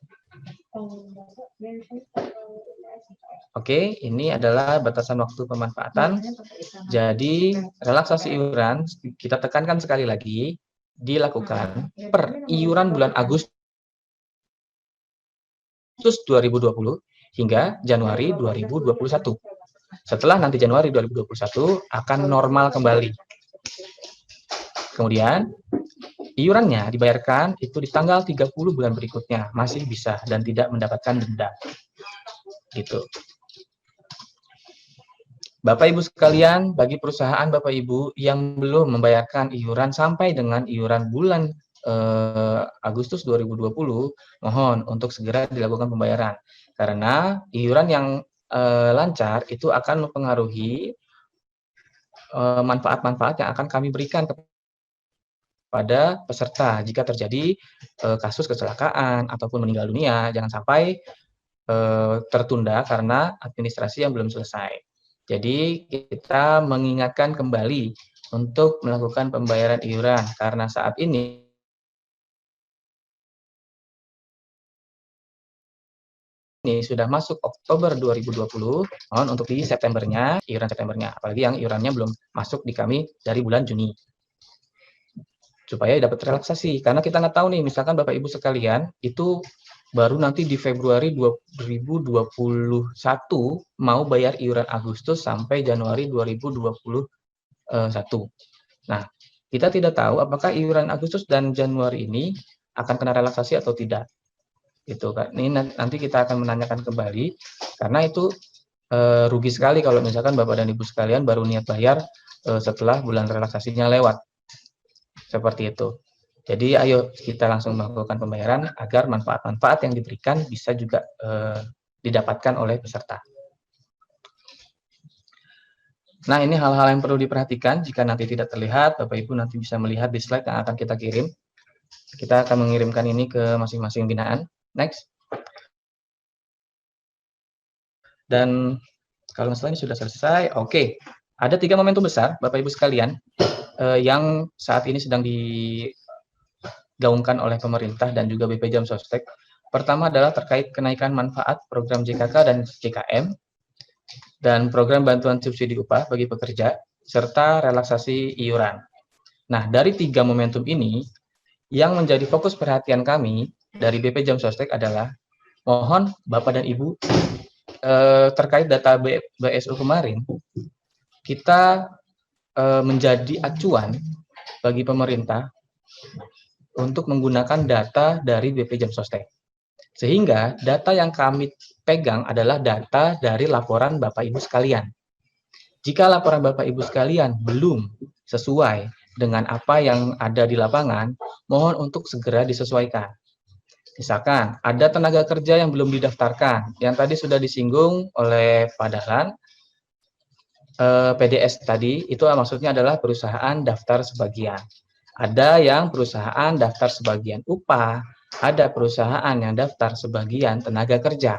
Oke, ini adalah batasan waktu pemanfaatan. Jadi relaksasi iuran kita tekankan sekali lagi dilakukan per iuran bulan Agustus 2020 hingga Januari 2021. Setelah nanti Januari 2021 akan normal kembali. Kemudian iurannya dibayarkan itu di tanggal 30 bulan berikutnya, masih bisa dan tidak mendapatkan denda. Gitu. Bapak Ibu sekalian, bagi perusahaan Bapak Ibu yang belum membayarkan iuran sampai dengan iuran bulan Agustus 2020, mohon untuk segera dilakukan pembayaran. Karena iuran yang lancar itu akan mempengaruhi manfaat-manfaat yang akan kami berikan pada peserta jika terjadi kasus kecelakaan ataupun meninggal dunia, jangan sampai tertunda karena administrasi yang belum selesai. Jadi kita mengingatkan kembali untuk melakukan pembayaran iuran karena saat ini sudah masuk Oktober 2020, mohon untuk di Septembernya, iuran Septembernya, apalagi yang iurannya belum masuk di kami dari bulan Juni. Supaya dapat relaksasi, karena kita nggak tahu nih, misalkan Bapak Ibu sekalian, itu baru nanti di Februari 2021 mau bayar iuran Agustus sampai Januari 2021. Nah, kita tidak tahu apakah iuran Agustus dan Januari ini akan kena relaksasi atau tidak. Gitu kan. Ini nanti kita akan menanyakan kembali karena itu rugi sekali kalau misalkan Bapak dan Ibu sekalian baru niat bayar setelah bulan relaksasinya lewat. Seperti itu. Jadi ayo kita langsung melakukan pembayaran agar manfaat-manfaat yang diberikan bisa juga didapatkan oleh peserta. Nah, ini hal-hal yang perlu diperhatikan. Jika nanti tidak terlihat, Bapak Ibu nanti bisa melihat di slide yang akan kita kirim. Kita akan mengirimkan ini ke masing-masing binaan. Next. Dan kalau masalah ini sudah selesai, oke. Ada 3 momentum besar, Bapak Ibu sekalian, yang saat ini sedang digaungkan oleh pemerintah dan juga BP Jam Sostek. Pertama adalah terkait kenaikan manfaat program JKK dan JKM, dan program bantuan subsidi upah bagi pekerja, serta relaksasi iuran. Nah, dari 3 momentum ini, yang menjadi fokus perhatian kami dari BP Jam Sostek adalah, mohon Bapak dan Ibu, terkait data BSU kemarin, kita menjadi acuan bagi pemerintah untuk menggunakan data dari BP Jam Sostek. Sehingga data yang kami pegang adalah data dari laporan Bapak Ibu sekalian. Jika laporan Bapak Ibu sekalian belum sesuai dengan apa yang ada di lapangan, mohon untuk segera disesuaikan. Misalkan ada tenaga kerja yang belum didaftarkan, yang tadi sudah disinggung oleh Pak Dahlan, PDS tadi, itu maksudnya adalah perusahaan daftar sebagian. Ada yang perusahaan daftar sebagian upah, ada perusahaan yang daftar sebagian tenaga kerja.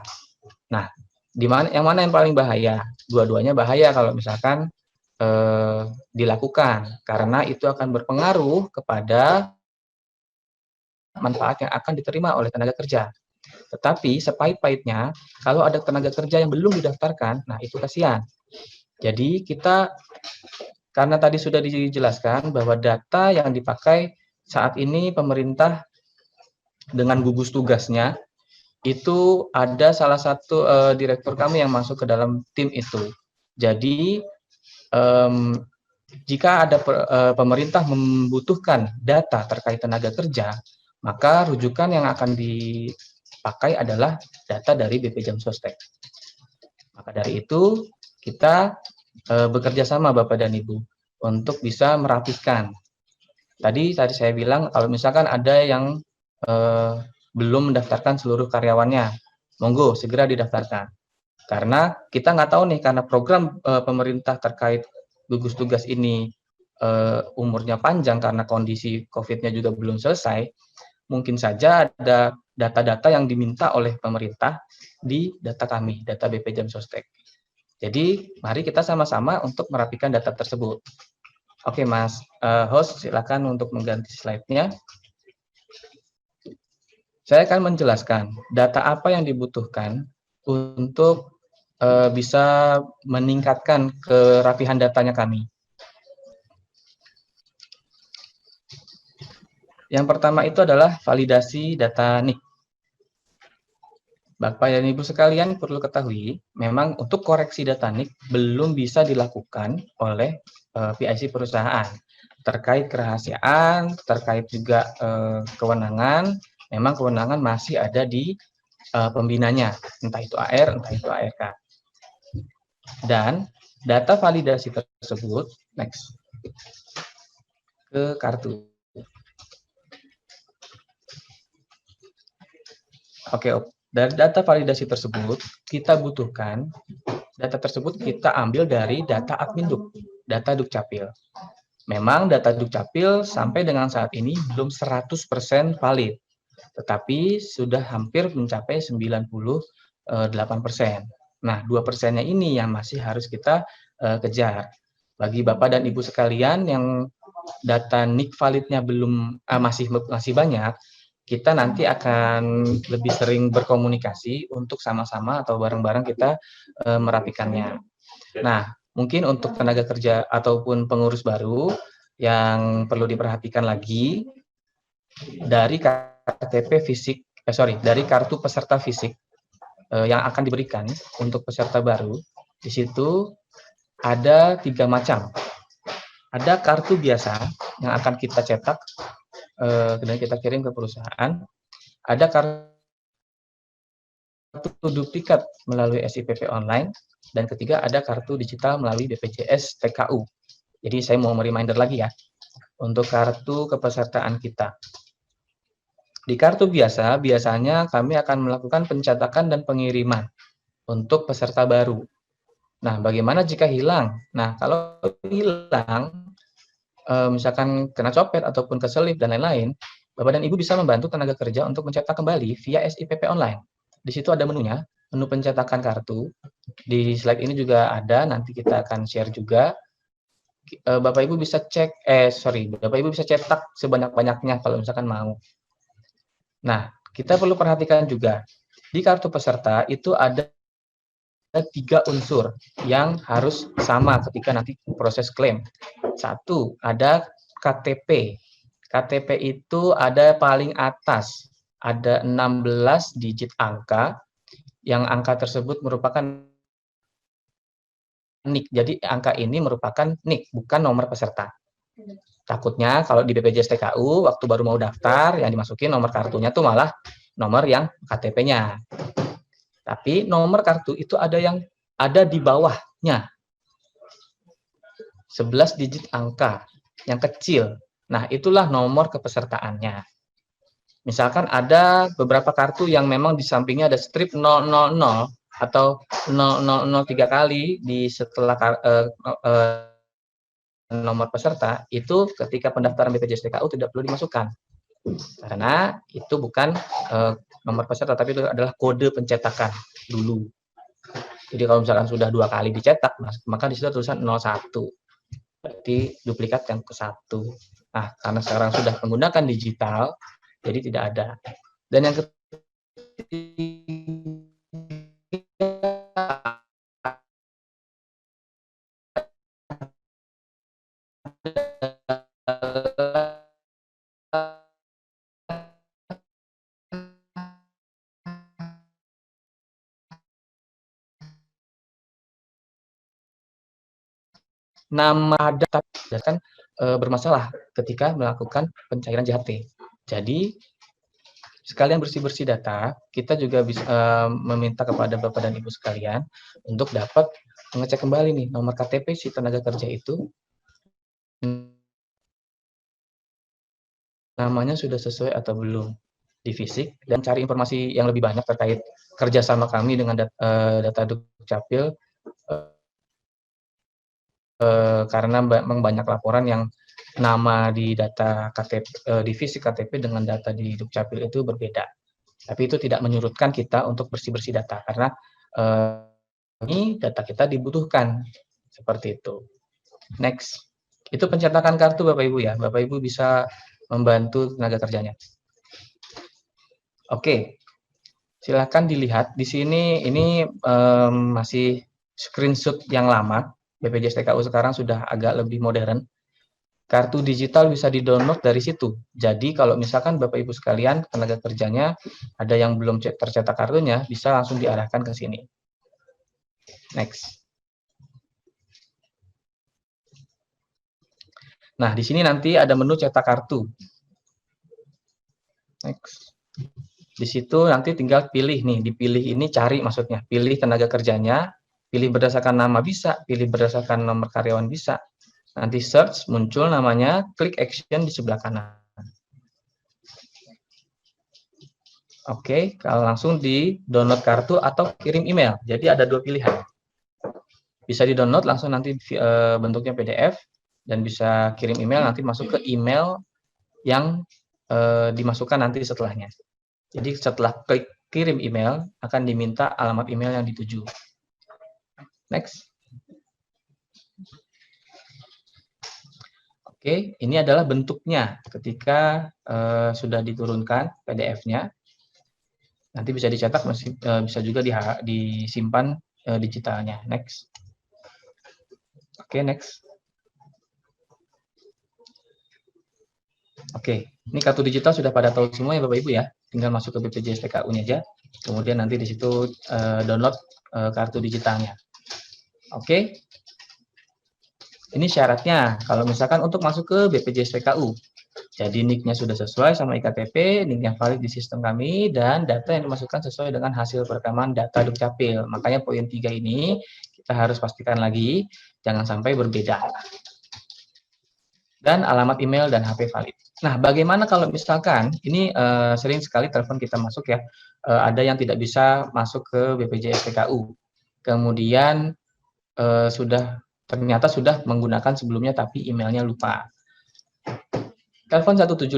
Nah, yang mana yang paling bahaya? Dua-duanya bahaya kalau misalkan dilakukan, karena itu akan berpengaruh kepada manfaat yang akan diterima oleh tenaga kerja. Tetapi sepahit-pahitnya, kalau ada tenaga kerja yang belum didaftarkan, nah itu kasihan. Jadi kita, karena tadi sudah dijelaskan bahwa data yang dipakai saat ini pemerintah dengan gugus tugasnya, itu ada salah satu direktur kami yang masuk ke dalam tim itu. Jadi jika ada pemerintah membutuhkan data terkait tenaga kerja, maka rujukan yang akan dipakai adalah data dari BP Jam Sostek. Maka dari itu kita bekerja sama Bapak dan Ibu untuk bisa merapikan. Tadi saya bilang kalau misalkan ada yang belum mendaftarkan seluruh karyawannya, monggo segera didaftarkan. Karena kita nggak tahu nih, karena program pemerintah terkait gugus tugas ini umurnya panjang karena kondisi COVID-nya juga belum selesai, mungkin saja ada data-data yang diminta oleh pemerintah di data kami, data BP Jam Sostek. Jadi, mari kita sama-sama untuk merapikan data tersebut. Oke, Mas host, silakan untuk mengganti slide-nya. Saya akan menjelaskan data apa yang dibutuhkan untuk bisa meningkatkan kerapihan datanya kami. Yang pertama itu adalah validasi data NIK. Bapak dan Ibu sekalian perlu ketahui, memang untuk koreksi data NIK belum bisa dilakukan oleh PIC perusahaan. Terkait kerahasiaan, terkait juga kewenangan, memang kewenangan masih ada di pembinanya, entah itu AR, entah itu ARK. Dan data validasi tersebut, next, ke kartu. Oke, dari data validasi tersebut, kita butuhkan, data tersebut kita ambil dari data Adminduk, data Dukcapil. Memang data Dukcapil sampai dengan saat ini belum 100% valid, tetapi sudah hampir mencapai 98%. Nah, 2%-nya ini yang masih harus kita kejar. Bagi Bapak dan Ibu sekalian yang data NIK validnya belum masih banyak, kita nanti akan lebih sering berkomunikasi untuk sama-sama atau bareng-bareng kita merapikannya. Nah, mungkin untuk tenaga kerja ataupun pengurus baru yang perlu diperhatikan lagi, dari KTP fisik dari kartu peserta fisik yang akan diberikan untuk peserta baru. Di situ ada 3 macam. Ada kartu biasa yang akan kita cetak dan kita kirim ke perusahaan. Ada kartu duplikat melalui SIPP online, dan ketiga ada kartu digital melalui BPJS TKU. Jadi saya mau reminder lagi ya untuk kartu kepesertaan kita. Di kartu biasa, biasanya kami akan melakukan pencetakan dan pengiriman untuk peserta baru. Nah, bagaimana jika hilang? Nah, kalau hilang, misalkan kena copet ataupun keselip dan lain-lain, Bapak dan Ibu bisa membantu tenaga kerja untuk mencetak kembali via SIPP online. Di situ ada menunya, menu pencetakan kartu. Di slide ini juga ada, nanti kita akan share juga. Bapak Ibu bisa Bapak Ibu bisa cetak sebanyak-banyaknya kalau misalkan mau. Nah, kita perlu perhatikan juga, di kartu peserta itu ada 3 unsur yang harus sama ketika nanti proses klaim. 1, ada KTP. KTP itu ada paling atas, ada 16 digit angka, yang angka tersebut merupakan NIK. Jadi angka ini merupakan NIK, bukan nomor peserta. Takutnya kalau di BPJS TKU, waktu baru mau daftar, yang dimasukin nomor kartunya tuh malah nomor yang KTP-nya. Tapi nomor kartu itu ada yang ada di bawahnya. 11 digit angka, yang kecil. Nah, itulah nomor kepesertaannya. Misalkan ada beberapa kartu yang memang di sampingnya ada strip 000 atau 0003 kali di setelah nomor peserta, itu ketika pendaftaran BPJS TKU tidak perlu dimasukkan. Karena itu bukan nomor peserta, tapi itu adalah kode pencetakan dulu. Jadi kalau misalkan sudah 2 kali dicetak, maka di situ tulisan 01. Berarti duplikat yang ke 1. Nah, karena sekarang sudah menggunakan digital, jadi tidak ada. Dan yang ketiga, nama data kan bermasalah ketika melakukan pencairan JHT. Jadi sekalian bersih-bersih data, kita juga bisa meminta kepada Bapak dan Ibu sekalian untuk dapat mengecek kembali nih nomor KTP si tenaga kerja itu namanya sudah sesuai atau belum di fisik, dan cari informasi yang lebih banyak terkait kerjasama kami dengan data Dukcapil, karena memang banyak laporan yang nama di data KTP di fisik KTP dengan data di Dukcapil itu berbeda. Tapi itu tidak menyurutkan kita untuk bersih-bersih data, karena ini data kita dibutuhkan seperti itu. Next, itu pencetakan kartu Bapak Ibu ya. Bapak Ibu bisa membantu tenaga kerjanya. Oke, silakan dilihat di sini. Ini masih screenshot yang lama. BPJS TKU sekarang sudah agak lebih modern. Kartu digital bisa di-download dari situ. Jadi kalau misalkan Bapak Ibu sekalian tenaga kerjanya ada yang belum tercetak kartunya, bisa langsung diarahkan ke sini. Next. Nah, di sini nanti ada menu cetak kartu. Next. Di situ nanti tinggal pilih nih, dipilih ini cari maksudnya. Pilih tenaga kerjanya, pilih berdasarkan nama bisa, pilih berdasarkan nomor karyawan bisa. Nanti search, muncul namanya, klik action di sebelah kanan. Oke, kalau langsung di download kartu atau kirim email. Jadi ada 2 pilihan. Bisa di download langsung nanti bentuknya PDF, dan bisa kirim email nanti masuk ke email yang dimasukkan nanti setelahnya. Jadi setelah klik kirim email akan diminta alamat email yang dituju. Next. Oke, ini adalah bentuknya ketika sudah diturunkan PDF-nya. Nanti bisa dicetak, bisa juga disimpan digitalnya. Next. Oke, next. Oke, ini kartu digital sudah pada tahu semua ya Bapak Ibu ya. tinggal masuk ke BPJS TKU-nya aja. Kemudian nanti di situ download kartu digitalnya. Oke. Ini syaratnya kalau misalkan untuk masuk ke BPJS TKU. Jadi nick-nya sudah sesuai sama IKTP, nick yang valid di sistem kami, dan data yang dimasukkan sesuai dengan hasil perekaman data Dukcapil. Makanya poin 3 ini kita harus pastikan lagi, jangan sampai berbeda. Dan alamat email dan HP valid. Nah, bagaimana kalau misalkan, ini sering sekali telepon kita masuk ya, ada yang tidak bisa masuk ke BPJS TKU. Kemudian ternyata sudah menggunakan sebelumnya tapi emailnya lupa. Telepon 175,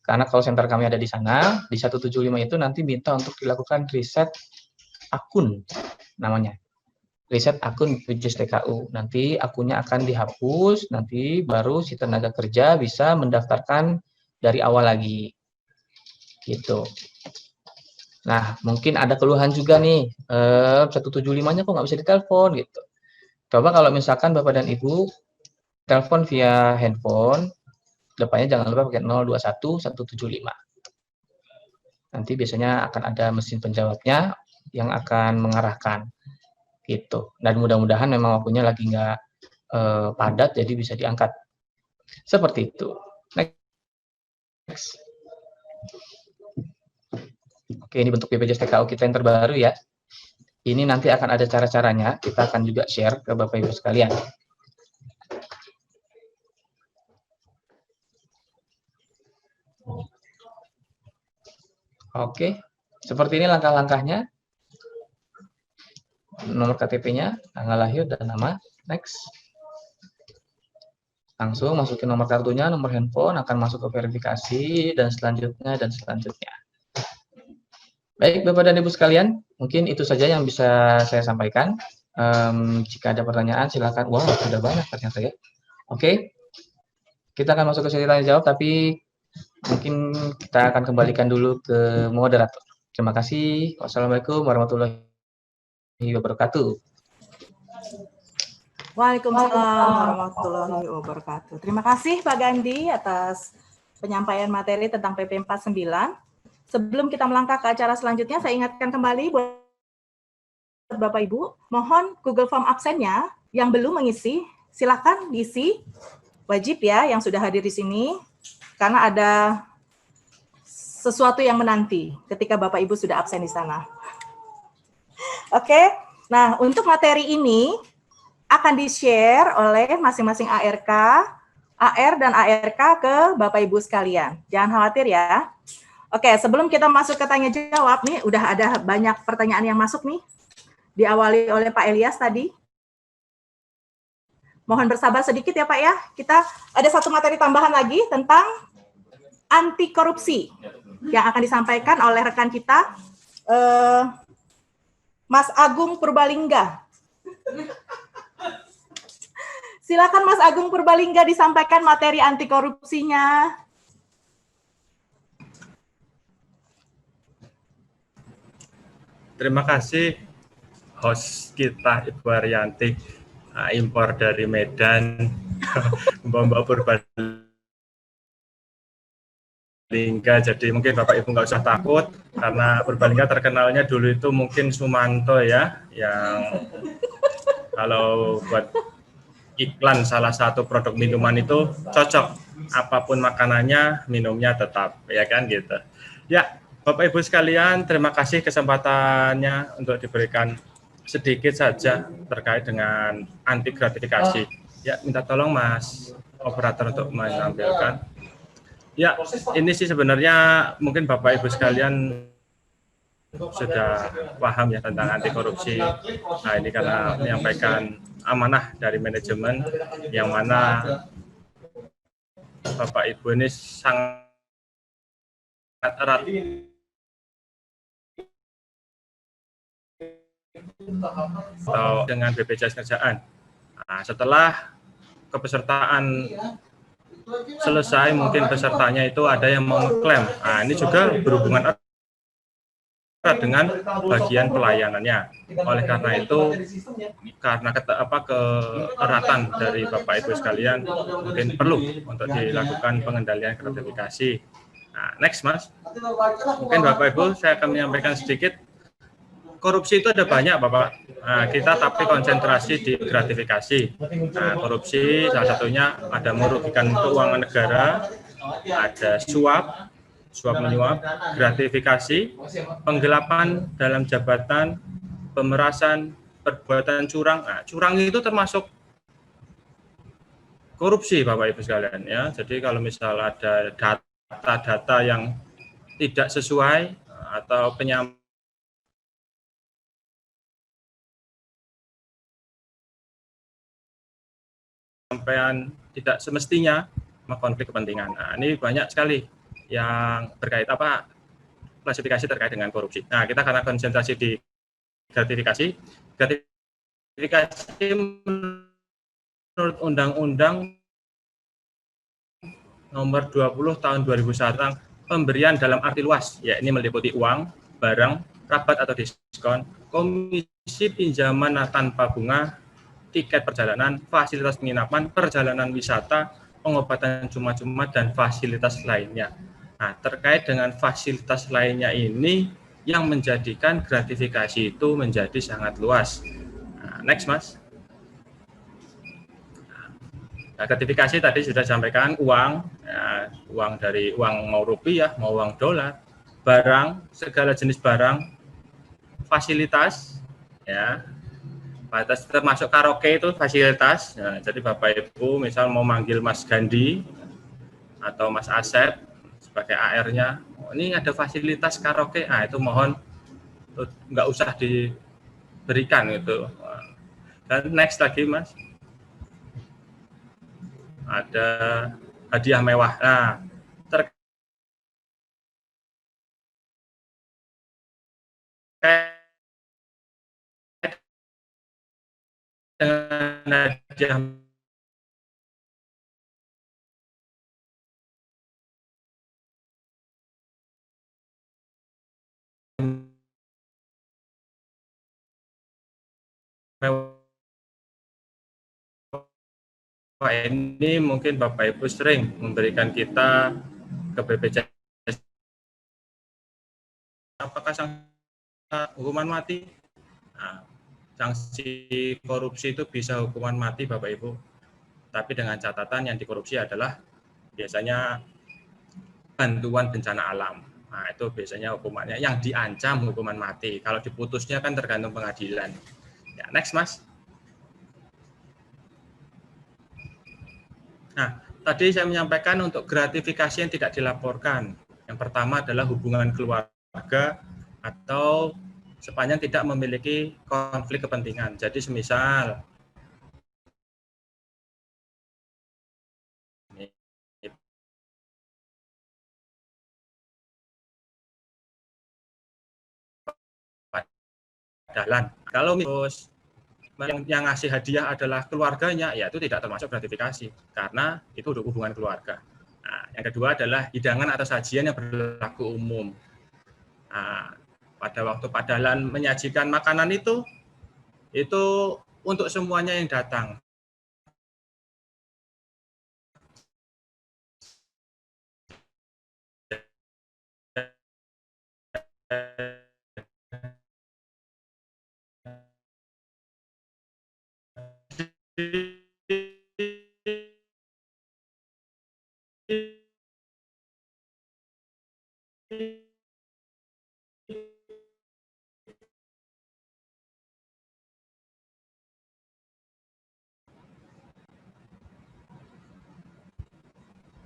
karena call center kami ada di sana. Di 175 itu nanti minta untuk dilakukan riset akun, namanya. Riset akun BPJS TKU. Nanti akunnya akan dihapus, nanti baru si tenaga kerja bisa mendaftarkan dari awal lagi. Gitu. Nah, mungkin ada keluhan juga nih, 175-nya kok nggak bisa ditelepon, gitu. Coba kalau misalkan Bapak dan Ibu telepon via handphone, depannya jangan lupa pakai 021 175. Nanti biasanya akan ada mesin penjawabnya yang akan mengarahkan gitu. Dan mudah-mudahan memang waktunya lagi nggak padat, jadi bisa diangkat. Seperti itu. Next. Oke, ini bentuk BPJS TKU kita yang terbaru ya. Ini nanti akan ada cara-caranya, kita akan juga share ke Bapak Ibu sekalian. Oke, seperti ini langkah-langkahnya. Nomor KTP-nya, tanggal lahir, dan nama. Next. Langsung masukin nomor kartunya, nomor handphone, akan masuk ke verifikasi, dan selanjutnya, dan selanjutnya. Baik, Bapak dan Ibu sekalian, mungkin itu saja yang bisa saya sampaikan. Jika ada pertanyaan, silakan. Wow, sudah banyak ternyata ya. Oke, kita akan masuk ke sesi tanya jawab, tapi mungkin kita akan kembalikan dulu ke moderator. Terima kasih. Wassalamualaikum warahmatullahi wabarakatuh. Waalaikumsalam warahmatullahi wabarakatuh. Terima kasih Pak Gandhi atas penyampaian materi tentang PP 49. Sebelum kita melangkah ke acara selanjutnya, saya ingatkan kembali buat Bapak Ibu, mohon Google Form absennya yang belum mengisi, silakan diisi, wajib ya yang sudah hadir di sini, karena ada sesuatu yang menanti ketika Bapak Ibu sudah absen di sana. Oke, nah untuk materi ini akan di-share oleh masing-masing AR dan ARK ke Bapak Ibu sekalian. Jangan khawatir ya. Oke, sebelum kita masuk ke tanya jawab nih, udah ada banyak pertanyaan yang masuk nih. Diawali oleh Pak Elias tadi. Mohon bersabar sedikit ya Pak ya. Kita ada satu materi tambahan lagi tentang anti korupsi yang akan disampaikan oleh rekan kita, Mas Agung Purbalingga. Silakan Mas Agung Purbalingga disampaikan materi anti korupsinya. Terima kasih host kita Ibu Arianti, impor dari Medan, Mbak Purbalingga. Jadi mungkin Bapak Ibu nggak usah takut, karena Purbalingga terkenalnya dulu itu mungkin Sumanto ya, yang kalau buat iklan salah satu produk minuman itu cocok, apapun makanannya, minumnya tetap, ya kan gitu. Ya, Bapak Ibu sekalian, terima kasih kesempatannya untuk diberikan sedikit saja terkait dengan anti gratifikasi. Ya, minta tolong Mas operator untuk menampilkan. Ya, ini sih sebenarnya mungkin Bapak Ibu sekalian sudah paham ya tentang anti korupsi. Nah, ini karena menyampaikan amanah dari manajemen yang mana Bapak Ibu ini sangat erat atau dengan BPJS Kerjaan. Nah, setelah kepesertaan selesai, mungkin pesertanya itu ada yang mau ngeklaim. Nah, ini juga berhubungan erat dengan bagian pelayanannya. Oleh karena itu, karena keeratan dari Bapak Ibu sekalian, mungkin perlu untuk dilakukan pengendalian gratifikasi. Nah, next Mas. Mungkin Bapak Ibu saya akan menyampaikan sedikit. Korupsi itu ada banyak Bapak. Nah, kita tapi konsentrasi di gratifikasi. Nah, korupsi salah satunya ada merugikan keuangan negara, ada suap menyuap, gratifikasi, penggelapan dalam jabatan, pemerasan, perbuatan curang. Nah, curang itu termasuk korupsi Bapak Ibu sekalian ya. Jadi kalau misal ada data-data yang tidak sesuai atau penyampaian tidak semestinya, konflik kepentingan. Nah, ini banyak sekali yang terkait klasifikasi terkait dengan korupsi. Nah, kita karena konsentrasi di gratifikasi menurut Undang-Undang Nomor 20 Tahun 2001 pemberian dalam arti luas, yakni meliputi uang, barang, rabat atau diskon, komisi pinjaman tanpa bunga, tiket perjalanan, fasilitas penginapan, perjalanan wisata, pengobatan cuma-cuma, dan fasilitas lainnya. Nah, terkait dengan fasilitas lainnya ini yang menjadikan gratifikasi itu menjadi sangat luas. Nah, next Mas. Nah, gratifikasi tadi sudah disampaikan, uang, ya, uang dari uang mau rupiah, mau uang dolar, barang, segala jenis barang, fasilitas, ya, termasuk karaoke itu fasilitas. Nah, jadi Bapak Ibu misal mau manggil Mas Gandhi atau Mas Asep sebagai AR-nya, oh, ini ada fasilitas karaoke, nah itu mohon nggak usah diberikan itu. Dan next lagi Mas, ada hadiah mewah. Nah, terkait dengan hadiah mewah ini mungkin Bapak Ibu sering memberikan kita ke BPJS. Apakah sanksi hukuman mati? Nah, sanksi korupsi itu bisa hukuman mati Bapak Ibu. Tapi dengan catatan yang dikorupsi adalah biasanya bantuan bencana alam. Nah, itu biasanya hukumannya yang diancam hukuman mati. Kalau diputusnya kan tergantung pengadilan. Ya, next Mas. Nah, tadi saya menyampaikan untuk gratifikasi yang tidak dilaporkan. Yang pertama adalah hubungan keluarga atau sepanjang tidak memiliki konflik kepentingan. Jadi semisal jalan. Kalau yang ngasih hadiah adalah keluarganya, ya itu tidak termasuk gratifikasi karena itu hubungan keluarga. Nah, yang kedua adalah hidangan atau sajian yang berlaku umum. Nah, pada waktu Pak Dahlan menyajikan makanan itu untuk semuanya yang datang.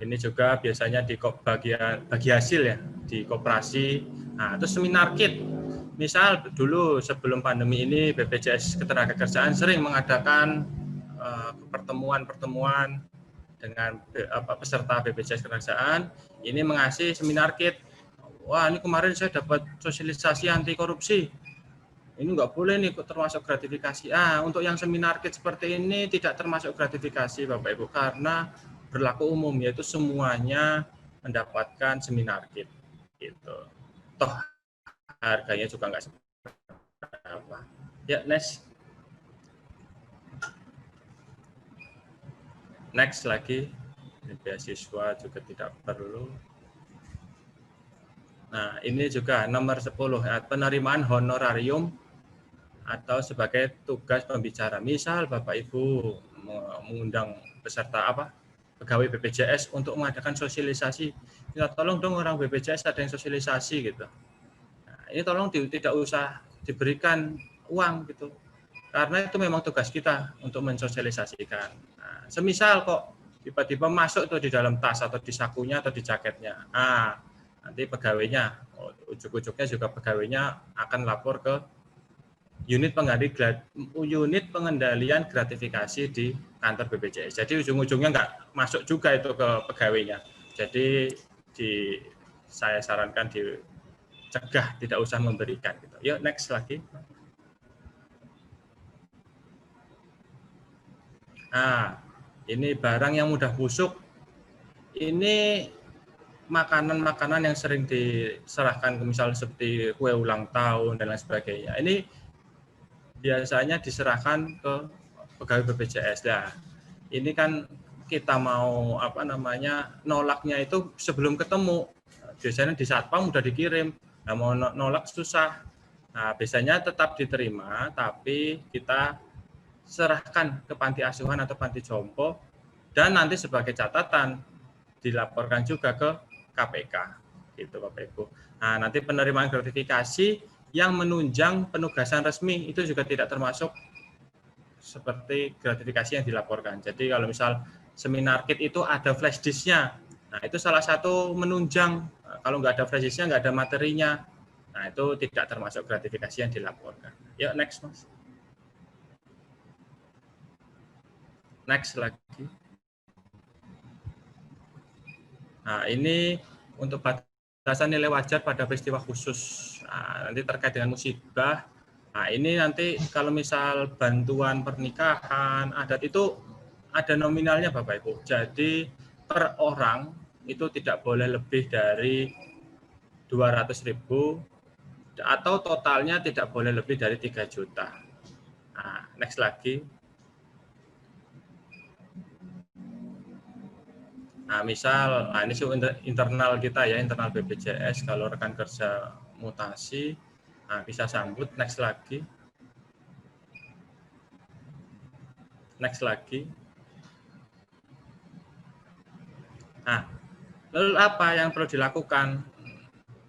Ini juga biasanya di bagi hasil ya di koperasi. Nah, terus seminar kit. Misal dulu sebelum pandemi ini BPJS Ketenagakerjaan sering mengadakan pertemuan-pertemuan dengan peserta BPJS Ketenagakerjaan. Ini mengasih seminar kit. Wah, ini kemarin saya dapat sosialisasi anti korupsi. Ini nggak boleh nih termasuk gratifikasi. Untuk yang seminar kit seperti ini tidak termasuk gratifikasi Bapak Ibu karena berlaku umum, yaitu semuanya mendapatkan seminar kit gitu. Toh harganya juga nggak seberapa. Ya, next lagi, beasiswa juga tidak perlu. Nah, ini juga nomor 10, penerimaan honorarium atau sebagai tugas pembicara. Misal Bapak Ibu mengundang peserta pegawai BPJS untuk mengadakan sosialisasi. Ya, tolong dong orang BPJS ada yang sosialisasi gitu. Nah, ini tolong tidak usah diberikan uang gitu. Karena itu memang tugas kita untuk mensosialisasikan. Nah, semisal kok tiba-tiba masuk tuh di dalam tas atau di sakunya atau di jaketnya. Nanti pegawainya, ujuk-ujuknya juga pegawainya akan lapor ke unit pengendalian gratifikasi di kantor BPJS. Jadi ujung-ujungnya nggak masuk juga itu ke pegawainya. Jadi saya sarankan dicegah, tidak usah memberikan. Gitu. Yuk next lagi. Nah, ini barang yang mudah busuk. Ini makanan-makanan yang sering diserahkan, misalnya seperti kue ulang tahun dan lain sebagainya. Ini biasanya diserahkan ke pegawai BPJS. Nah, ini kan kita mau nolaknya itu sebelum ketemu. Biasanya di satpam udah dikirim. Nah, mau nolak susah. Nah, biasanya tetap diterima, tapi kita serahkan ke panti asuhan atau panti jompo, dan nanti sebagai catatan dilaporkan juga ke KPK, gitu Bapak Ibu. Nah, nanti penerimaan gratifikasi yang menunjang penugasan resmi itu juga tidak termasuk seperti gratifikasi yang dilaporkan. Jadi kalau misal seminar kit itu ada flash disk-nya, nah itu salah satu menunjang. Kalau nggak ada flash disk-nya, nggak ada materinya, nah itu tidak termasuk gratifikasi yang dilaporkan. Yuk next Mas. Next lagi. Nah, ini untuk batasan nilai wajar pada peristiwa khusus. Nah, nanti terkait dengan musibah. Nah, ini nanti kalau misal bantuan pernikahan, adat itu ada nominalnya Bapak Ibu. Jadi per orang itu tidak boleh lebih dari 200.000 atau totalnya tidak boleh lebih dari 3 juta. Nah, next lagi. Nah, misal, ini internal kita ya, internal BPJS, kalau rekan kerja mutasi, nah, bisa sambut, next lagi. Next lagi. Nah, lalu apa yang perlu dilakukan?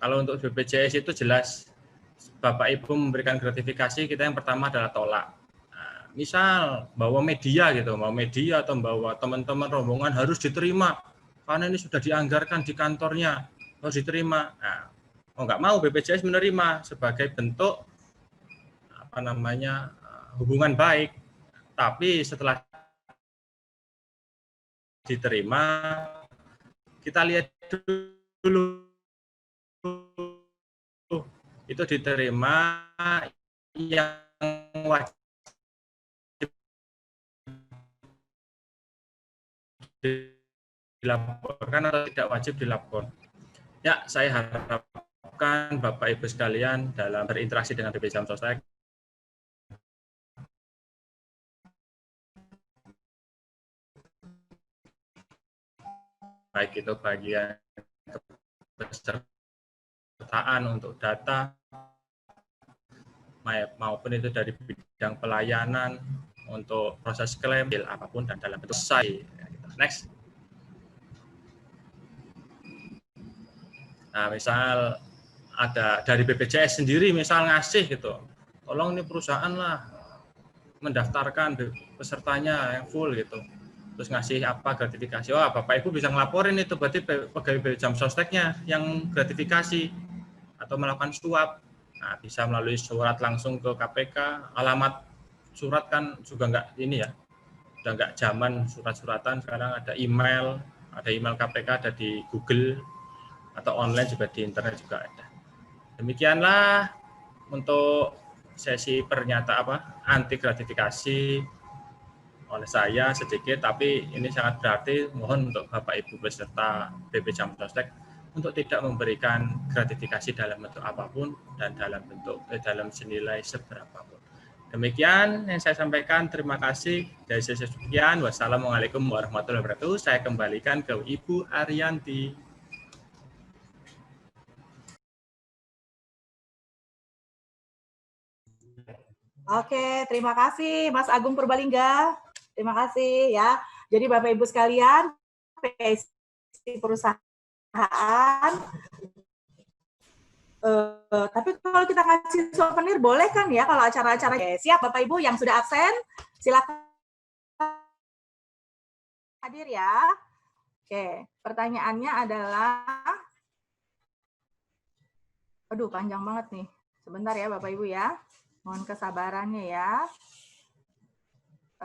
Kalau untuk BPJS itu jelas, Bapak Ibu memberikan gratifikasi, kita yang pertama adalah tolak. Misal bawa media gitu, bawa media atau bawa teman-teman rombongan harus diterima karena ini sudah dianggarkan di kantornya, harus diterima. Nah, mau nggak mau BPJS menerima sebagai bentuk hubungan baik. Tapi setelah diterima, kita lihat dulu itu diterima yang wajib dilaporkan atau tidak wajib dilaporkan. Ya, saya harapkan Bapak Ibu sekalian dalam berinteraksi dengan BP Jam Sostek baik itu bagian kepesertaan untuk data maupun itu dari bidang pelayanan untuk proses klaim apapun dan dalam bentuk selesai. Next. Nah, misal ada dari BPJS sendiri misal ngasih gitu, tolong ini perusahaan lah mendaftarkan pesertanya yang full gitu, terus ngasih apa gratifikasi. Wah, Bapak Ibu bisa ngelaporin itu berarti pegawai Jam Sosteknya yang gratifikasi atau melakukan suap. Nah, bisa melalui surat langsung ke KPK. Alamat surat kan juga nggak ini ya, udah nggak zaman surat-suratan, sekarang ada email KPK, ada di Google atau online juga di internet juga ada. Demikianlah untuk sesi anti gratifikasi oleh saya sedikit, tapi ini sangat berarti. Mohon untuk Bapak Ibu beserta BP Jam Sostek untuk tidak memberikan gratifikasi dalam bentuk apapun dan dalam senilai seberapapun. Demikian yang saya sampaikan. Terima kasih. Dari sesi sekian. Wassalamualaikum warahmatullahi wabarakatuh. Saya kembalikan ke Ibu Ariyanti. Oke, terima kasih Mas Agung Purbalingga. Terima kasih ya. Jadi Bapak Ibu sekalian, PSI perusahaan, tapi kalau kita ngasih souvenir boleh kan ya kalau acara-acara. Siap Bapak Ibu yang sudah absen, silakan hadir ya. Oke, pertanyaannya adalah, aduh panjang banget nih. Sebentar ya Bapak Ibu ya. Mohon kesabarannya ya.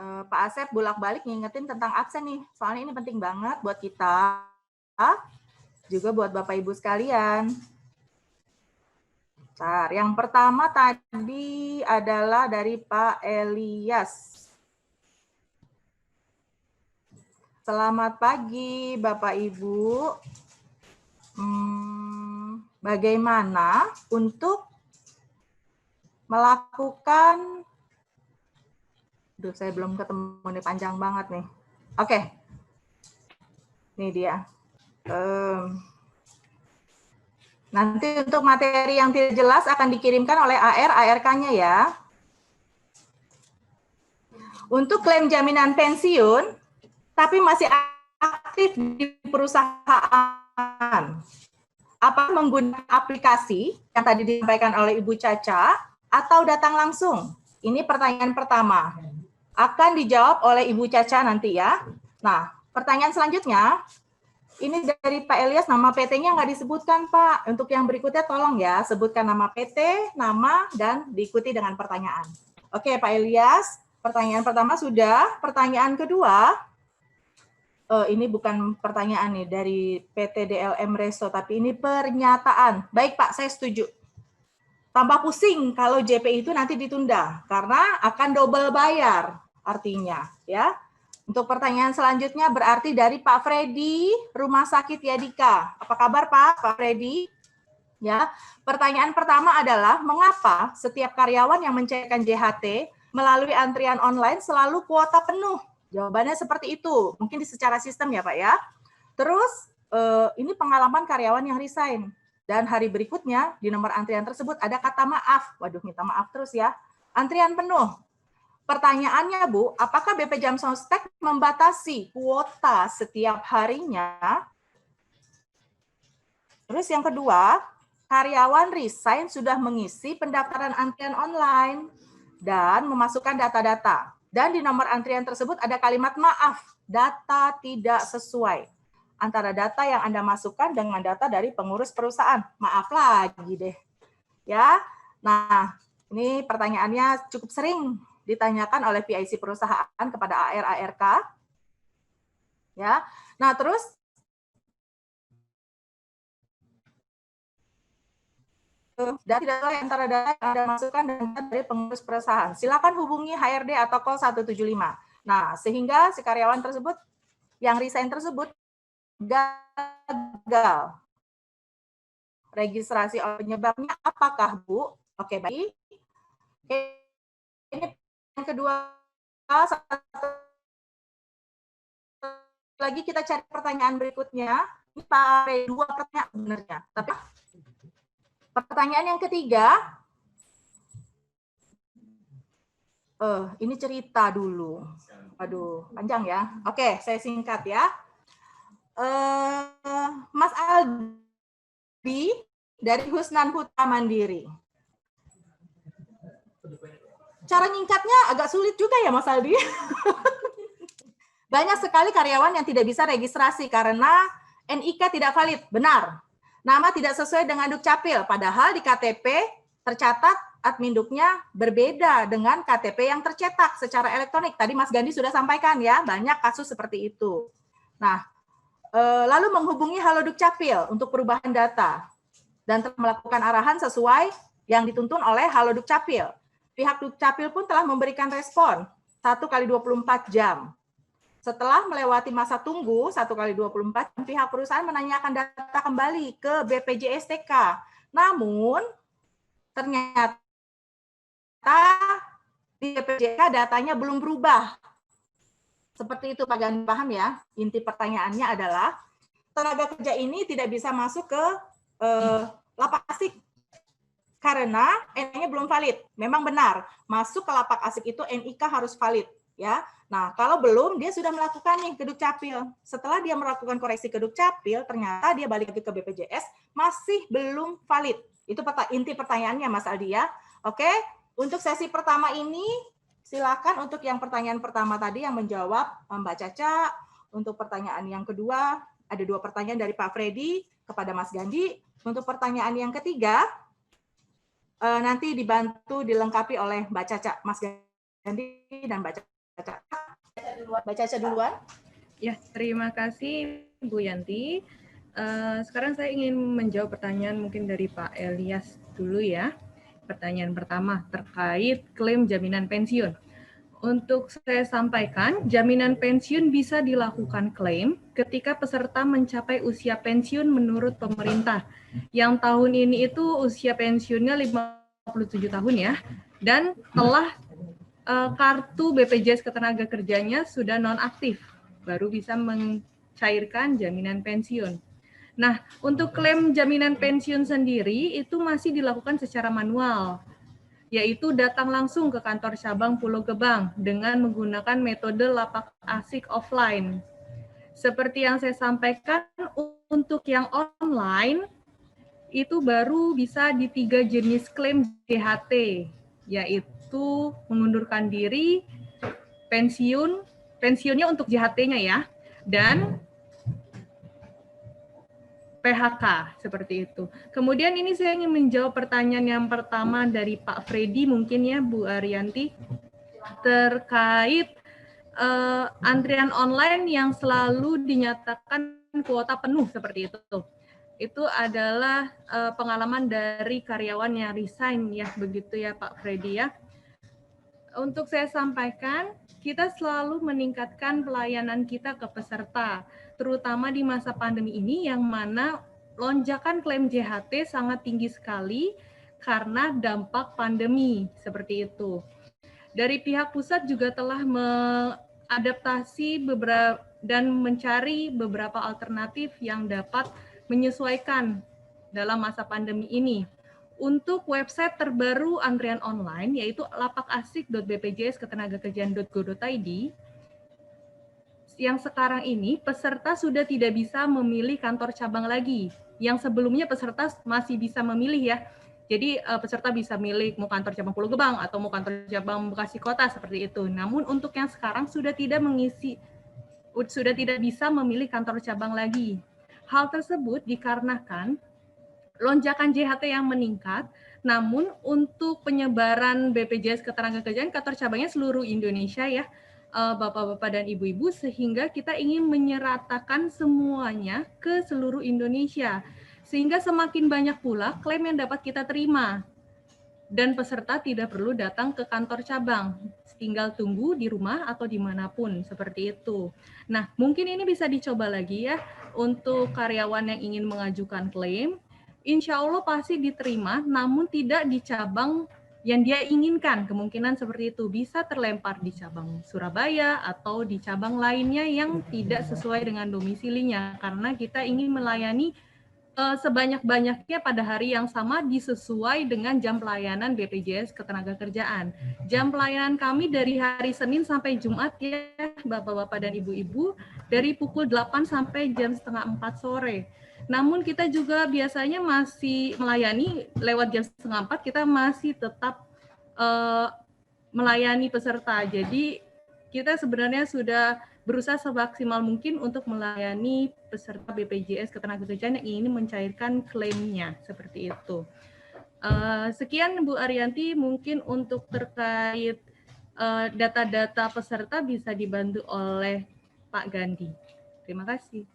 Pak Asep bolak-balik ngingetin tentang absen nih. Soalnya ini penting banget buat kita, juga buat Bapak Ibu sekalian. Bentar, yang pertama tadi adalah dari Pak Elias. Selamat pagi Bapak Ibu. Bagaimana untuk melakukan, saya belum ketemu nih, panjang banget nih. Oke, ini dia. Nanti untuk materi yang tidak jelas akan dikirimkan oleh ARK-nya ya. Untuk klaim jaminan pensiun, tapi masih aktif di perusahaan, apa menggunakan aplikasi yang tadi disampaikan oleh Ibu Caca atau datang langsung? Ini pertanyaan pertama. Akan dijawab oleh Ibu Caca nanti ya. Nah, pertanyaan selanjutnya, ini dari Pak Elias, nama PT-nya nggak disebutkan Pak. Untuk yang berikutnya tolong ya, sebutkan nama PT, nama, dan diikuti dengan pertanyaan. Oke Pak Elias, pertanyaan pertama sudah. Pertanyaan kedua, ini bukan pertanyaan nih dari PT DLM Reso, tapi ini pernyataan. Baik Pak, saya setuju. Tambah pusing kalau JP itu nanti ditunda, karena akan double bayar artinya ya. Untuk pertanyaan selanjutnya berarti dari Pak Freddy, Rumah Sakit Yadika. Apa kabar Pak Freddy? Ya, pertanyaan pertama adalah mengapa setiap karyawan yang mencairkan JHT melalui antrian online selalu kuota penuh? Jawabannya seperti itu. Mungkin secara sistem ya Pak ya. Terus ini pengalaman karyawan yang resign. Dan hari berikutnya di nomor antrian tersebut ada kata maaf. Waduh, minta maaf terus ya. Antrian penuh. Pertanyaannya Bu, apakah BP Jam Sostek membatasi kuota setiap harinya? Terus yang kedua, karyawan resign sudah mengisi pendaftaran antrian online dan memasukkan data-data. Dan di nomor antrian tersebut ada kalimat maaf, data tidak sesuai antara data yang Anda masukkan dengan data dari pengurus perusahaan. Maaf lagi deh. Ya. Nah, ini pertanyaannya cukup sering ditanyakan oleh PIC perusahaan kepada ARK. Ya. Nah, terus data tidak sesuai antara data yang Anda masukkan dan data dari pengurus perusahaan. Silakan hubungi HRD atau call 175. Nah, sehingga si karyawan tersebut yang resign tersebut gagal. Registrasi penyebabnya apakah, Bu? Oke, baik. Ini yang kedua, lagi kita cari pertanyaan berikutnya. Ini Pak dua pertanyaan sebenarnya. Tapi pertanyaan yang ketiga, ini cerita dulu. Aduh, panjang ya. Oke, saya singkat ya. Mas Aldi dari Husnan Putra Mandiri. Cara nyingkatnya agak sulit juga ya Mas Aldi. Banyak sekali karyawan yang tidak bisa registrasi karena NIK tidak valid. Benar. Nama tidak sesuai dengan Dukcapil. Padahal di KTP tercatat admin Duknya berbeda dengan KTP yang tercetak secara elektronik. Tadi Mas Gandhi sudah sampaikan ya, banyak kasus seperti itu. Nah, lalu menghubungi Halo Dukcapil untuk perubahan data dan melakukan arahan sesuai yang dituntun oleh Halo Dukcapil. Pihak Dukcapil pun telah memberikan respon 1x24 jam. Setelah melewati masa tunggu 1x24 jam, pihak perusahaan menanyakan data kembali ke BPJSTK. Namun, ternyata di BPJSTK datanya belum berubah. Seperti itu Pak Gandhi, paham ya? Inti pertanyaannya adalah tenaga kerja ini tidak bisa masuk ke lapak asik karena NIK-nya belum valid. Memang benar, masuk ke lapak asik itu NIK harus valid. Ya, nah kalau belum dia sudah melakukan nih ke Dukcapil. Setelah dia melakukan koreksi ke Dukcapil, ternyata dia balik lagi ke BPJS masih belum valid. Itu inti pertanyaannya Mas Aldi ya. Oke, untuk sesi pertama ini silakan untuk yang pertanyaan pertama tadi yang menjawab Mbak Caca. Untuk pertanyaan yang kedua ada 2 pertanyaan dari Pak Freddy kepada Mas Gandhi. Untuk pertanyaan yang ketiga nanti dibantu dilengkapi oleh Mbak Caca, Mas Gandhi dan Mbak Caca. Mbak Caca duluan. Ya, terima kasih Bu Yanti. Sekarang saya ingin menjawab pertanyaan mungkin dari Pak Elias dulu ya. Pertanyaan pertama terkait klaim jaminan pensiun. Untuk saya sampaikan, jaminan pensiun bisa dilakukan klaim ketika peserta mencapai usia pensiun menurut pemerintah. Yang tahun ini itu usia pensiunnya 57 tahun ya, dan telah kartu BPJS Ketenagakerjaannya sudah nonaktif, baru bisa mencairkan jaminan pensiun. Nah, untuk klaim jaminan pensiun sendiri itu masih dilakukan secara manual, yaitu datang langsung ke kantor cabang Pulau Gebang dengan menggunakan metode lapak asik offline. Seperti yang saya sampaikan, untuk yang online itu baru bisa di 3 jenis klaim JHT, yaitu mengundurkan diri, pensiunnya untuk JHT-nya ya, dan PHK, seperti itu. Kemudian ini saya ingin menjawab pertanyaan yang pertama dari Pak Freddy, mungkin ya Bu Arianti, terkait antrian online yang selalu dinyatakan kuota penuh seperti itu. Itu adalah pengalaman dari karyawan yang resign ya, begitu ya Pak Freddy ya. Untuk saya sampaikan, kita selalu meningkatkan pelayanan kita ke peserta, terutama di masa pandemi ini yang mana lonjakan klaim JHT sangat tinggi sekali karena dampak pandemi, seperti itu. Dari pihak pusat juga telah mengadaptasi dan mencari beberapa alternatif yang dapat menyesuaikan dalam masa pandemi ini. Untuk website terbaru antrian online, yaitu lapakasik.bpjsketenagakerjaan.go.id, yang sekarang ini peserta sudah tidak bisa memilih kantor cabang lagi. Yang sebelumnya peserta masih bisa memilih ya. Jadi peserta bisa milih mau kantor cabang Pulau Gebang atau mau kantor cabang Bekasi Kota seperti itu. Namun untuk yang sekarang sudah tidak bisa memilih kantor cabang lagi. Hal tersebut dikarenakan lonjakan JHT yang meningkat, namun untuk penyebaran BPJS Ketenagakerjaan kantor cabangnya seluruh Indonesia ya, Bapak-bapak dan Ibu-ibu, sehingga kita ingin menyeratakan semuanya ke seluruh Indonesia, sehingga semakin banyak pula klaim yang dapat kita terima, dan peserta tidak perlu datang ke kantor cabang, tinggal tunggu di rumah atau dimanapun, seperti itu. Nah, mungkin ini bisa dicoba lagi ya, untuk karyawan yang ingin mengajukan klaim, insya Allah pasti diterima, namun tidak di cabang yang dia inginkan. Kemungkinan seperti itu bisa terlempar di cabang Surabaya atau di cabang lainnya yang tidak sesuai dengan domisilinya, karena kita ingin melayani sebanyak-banyaknya pada hari yang sama disesuai dengan jam pelayanan BPJS Ketenagakerjaan. Jam pelayanan kami dari hari Senin sampai Jumat ya, Bapak-bapak dan Ibu-ibu, dari pukul 8 sampai jam setengah 4 sore. Namun kita juga biasanya masih melayani lewat jam setengah 4, kita masih tetap melayani peserta. Jadi kita sebenarnya sudah berusaha semaksimal mungkin untuk melayani peserta BPJS Ketenagakerjaan yang ingin mencairkan klaimnya, seperti itu. Sekian Bu Arianti, mungkin untuk terkait data-data peserta bisa dibantu oleh Pak Gandhi. Terima kasih.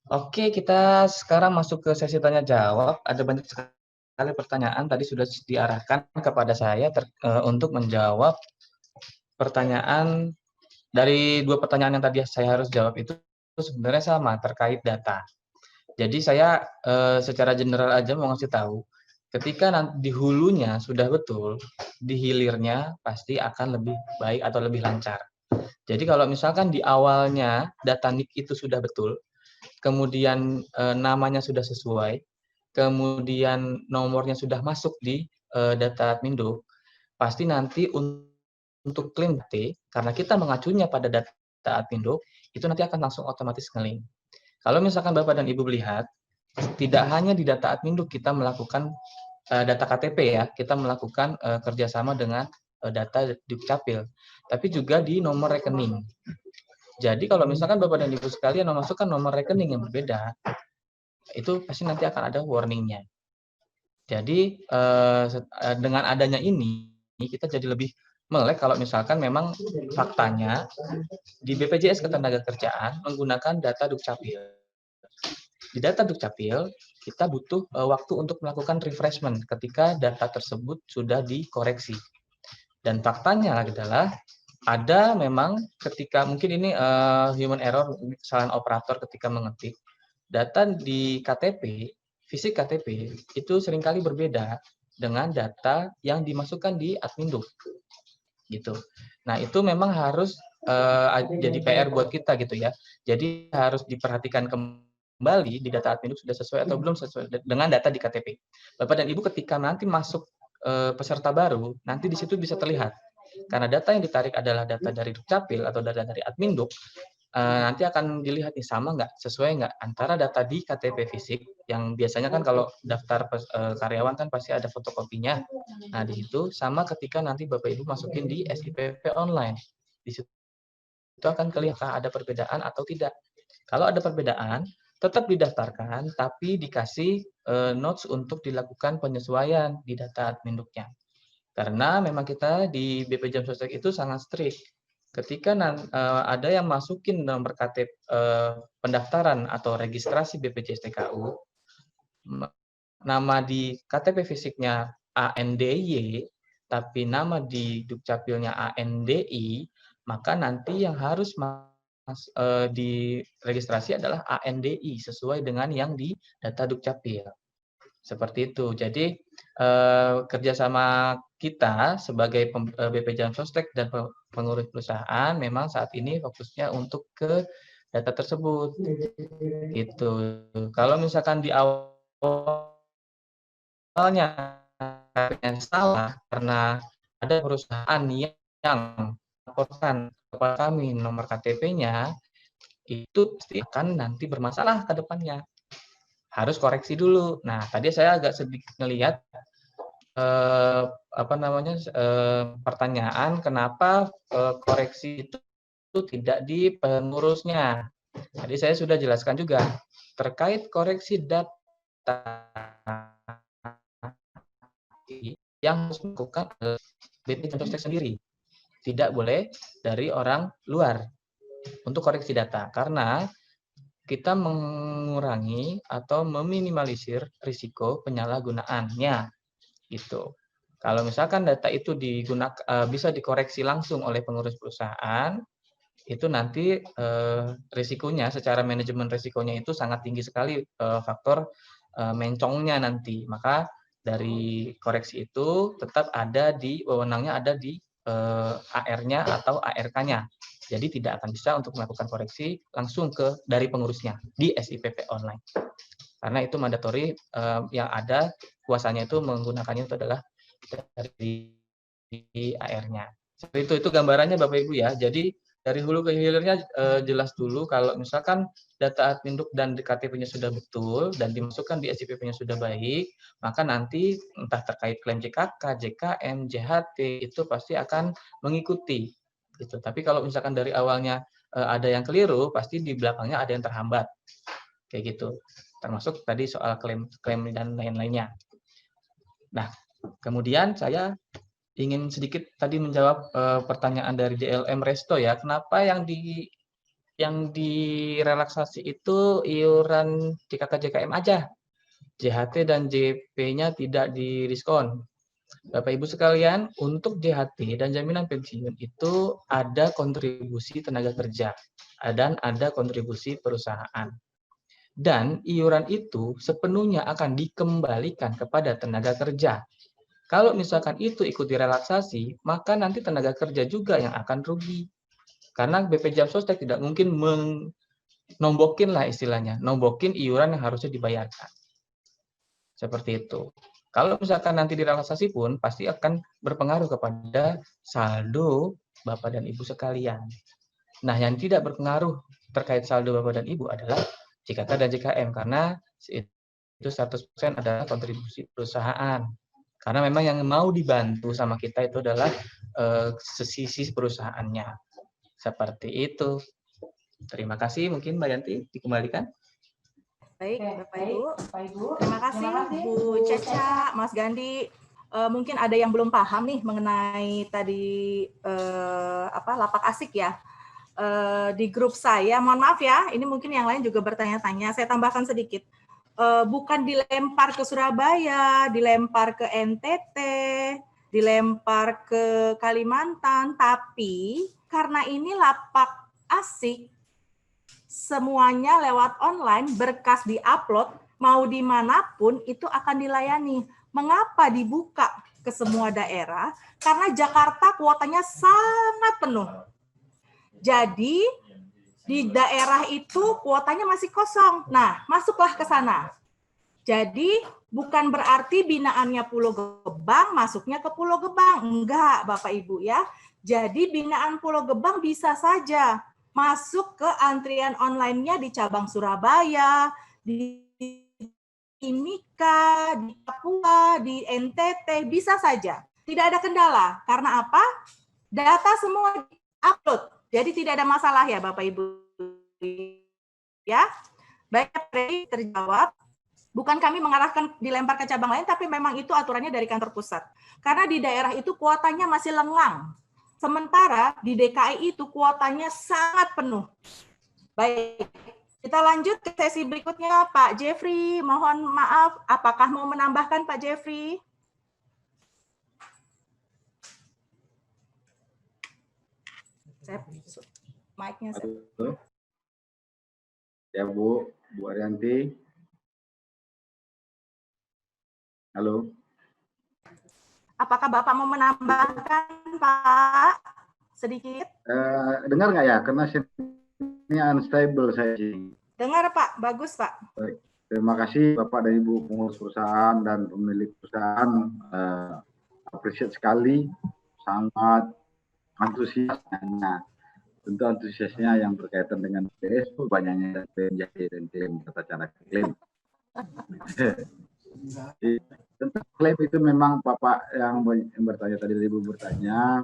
Oke, kita sekarang masuk ke sesi tanya jawab. Ada banyak sekali pertanyaan tadi sudah diarahkan kepada saya untuk menjawab pertanyaan. Dari 2 pertanyaan yang tadi saya harus jawab itu sebenarnya sama, terkait data. Jadi saya secara general aja mau ngasih tahu, ketika nanti di hulunya sudah betul, di hilirnya pasti akan lebih baik atau lebih lancar. Jadi kalau misalkan di awalnya data NIK itu sudah betul, kemudian namanya sudah sesuai, kemudian nomornya sudah masuk di data Adminduk, pasti nanti untuk klaim T, karena kita mengacunya pada data Adminduk, itu nanti akan langsung otomatis nge-link. Kalau misalkan Bapak dan Ibu melihat, tidak hanya di data Adminduk kita melakukan data KTP ya, kita melakukan kerjasama dengan data Dukcapil, tapi juga di nomor rekening. Jadi kalau misalkan Bapak dan Ibu sekalian memasukkan nomor rekening yang berbeda, itu pasti nanti akan ada warning-nya. Jadi dengan adanya ini, kita jadi lebih melek kalau misalkan memang faktanya di BPJS Ketenagakerjaan menggunakan data Dukcapil. Di data Dukcapil, kita butuh waktu untuk melakukan refreshment ketika data tersebut sudah dikoreksi. Dan faktanya adalah ada memang ketika mungkin ini human error, kesalahan operator ketika mengetik, data di KTP, fisik KTP itu seringkali berbeda dengan data yang dimasukkan di Adminduk. Gitu. Nah, itu memang harus jadi PR buat kita gitu ya. Jadi harus diperhatikan kembali di data Adminduk sudah sesuai atau belum sesuai dengan data di KTP. Bapak dan Ibu ketika nanti masuk peserta baru, nanti di situ bisa terlihat. Karena data yang ditarik adalah data dari Dukcapil atau data dari Adminduk, nanti akan dilihat nih sama nggak, sesuai nggak antara data di KTP fisik, yang biasanya kan kalau daftar karyawan kan pasti ada fotokopinya. Nah, di situ sama ketika nanti Bapak Ibu masukin di SIPP online. Di situ itu akan kelihatan ada perbedaan atau tidak. Kalau ada perbedaan, tetap didaftarkan, tapi dikasih notes untuk dilakukan penyesuaian di data Adminduknya. Karena memang kita di BP Jam Sostek itu sangat strict. Ketika ada yang masukin nomor KTP pendaftaran atau registrasi BPJS TKU, nama di KTP fisiknya ANDY, tapi nama di Dukcapilnya ANDI, maka nanti yang harus di registrasi adalah ANDI sesuai dengan yang di data Dukcapil. Seperti itu. Jadi kerjasama kita sebagai BP Jam Sostek dan pengurus perusahaan memang saat ini fokusnya untuk ke data tersebut. Gitu. Kalau misalkan di awalnya salah karena ada perusahaan yang melaporkan kepada kami nomor KTP-nya, itu pasti akan nanti bermasalah ke depannya. Harus koreksi dulu. Nah, tadi saya agak sedikit melihat pertanyaan kenapa koreksi itu tidak di pengurusnya. Tadi saya sudah jelaskan juga terkait koreksi data yang harus dilakukan BP Jam Sostek sendiri. Tidak boleh dari orang luar untuk koreksi data karena kita mengurangi atau meminimalisir risiko penyalahgunaannya gitu. Kalau misalkan data itu bisa dikoreksi langsung oleh pengurus perusahaan, itu nanti risikonya secara manajemen risikonya itu sangat tinggi sekali, faktor mencongnya nanti. Maka dari koreksi itu tetap ada di wewenangnya, ada di AR-nya atau ARK-nya. Jadi tidak akan bisa untuk melakukan koreksi langsung dari pengurusnya di SIPP online. Karena itu mandatori yang ada kuasanya itu menggunakannya itu adalah dari AR-nya. Seperti itu gambarannya Bapak Ibu ya. Jadi dari hulu ke hilirnya jelas dulu kalau misalkan data Adminduk dan KTP-nya sudah betul dan dimasukkan di SIPP-nya sudah baik, maka nanti entah terkait klaim JKK, JKM, JHT itu pasti akan mengikuti. Gitu. Tapi kalau misalkan dari awalnya ada yang keliru, pasti di belakangnya ada yang terhambat. Kayak gitu. Termasuk tadi soal klaim dan lain-lainnya. Nah, kemudian saya ingin sedikit tadi menjawab pertanyaan dari DLM Resto ya. Kenapa yang direlaksasi itu iuran JKK JKM aja? JHT dan JP-nya tidak didiskon. Bapak Ibu sekalian, untuk JHT dan jaminan pensiun itu ada kontribusi tenaga kerja dan ada kontribusi perusahaan. Dan iuran itu sepenuhnya akan dikembalikan kepada tenaga kerja. Kalau misalkan itu ikut direlaksasi, maka nanti tenaga kerja juga yang akan rugi. Karena BP Jam Sostek tidak mungkin nombokin lah istilahnya, nombokin iuran yang harusnya dibayarkan. Seperti itu. Kalau misalkan nanti direlaksasi pun pasti akan berpengaruh kepada saldo Bapak dan Ibu sekalian. Nah, yang tidak berpengaruh terkait saldo Bapak dan Ibu adalah JKK dan JKM karena itu 100% adalah kontribusi perusahaan. Karena memang yang mau dibantu sama kita itu adalah sisi perusahaannya. Seperti itu. Terima kasih, mungkin Mbak Yanti dikembalikan. Baik, Bapak Ibu. Terima kasih Bu Caca, Mas Gandhi. Mungkin ada yang belum paham nih mengenai tadi lapak asik ya. Di grup saya, mohon maaf ya, ini mungkin yang lain juga bertanya-tanya. Saya tambahkan sedikit. Bukan dilempar ke Surabaya, dilempar ke NTT, dilempar ke Kalimantan, tapi karena ini lapak asik, semuanya lewat online, berkas diupload, mau dimanapun itu akan dilayani. Mengapa dibuka ke semua daerah? Karena Jakarta kuotanya sangat penuh. Jadi di daerah itu kuotanya masih kosong. Nah, masuklah ke sana. Jadi bukan berarti binaannya Pulau Gebang masuknya ke Pulau Gebang. Enggak, Bapak Ibu ya. Jadi binaan Pulau Gebang bisa saja masuk ke antrian online-nya di cabang Surabaya, di Timika, di Papua, di NTT, bisa saja. Tidak ada kendala. Karena apa? Data semua upload. Jadi tidak ada masalah ya Bapak Ibu. Ya, baik, terjawab. Bukan kami mengarahkan dilempar ke cabang lain, tapi memang itu aturannya dari kantor pusat. Karena di daerah itu kuotanya masih lengang. Sementara di DKI itu kuotanya sangat penuh. Baik, kita lanjut ke sesi berikutnya. Pak Jeffrey, mohon maaf, apakah mau menambahkan Pak Jeffrey? Mic-nya saya. Ya Bu Arianti. Halo. Apakah Bapak mau menambahkan, Pak? Sedikit. Dengar nggak ya? Karena ini unstable saya. Dengar, Pak. Bagus, Pak. Baik. Terima kasih Bapak dan Ibu pengurus perusahaan dan pemilik perusahaan. Appreciate sekali. Sangat antusiasnya. Tentu antusiasnya yang berkaitan dengan PSU, banyaknya PMJT dan klaim, tata cara klaim. Tentang klaim itu memang Bapak yang bertanya tadi, Ibu bertanya,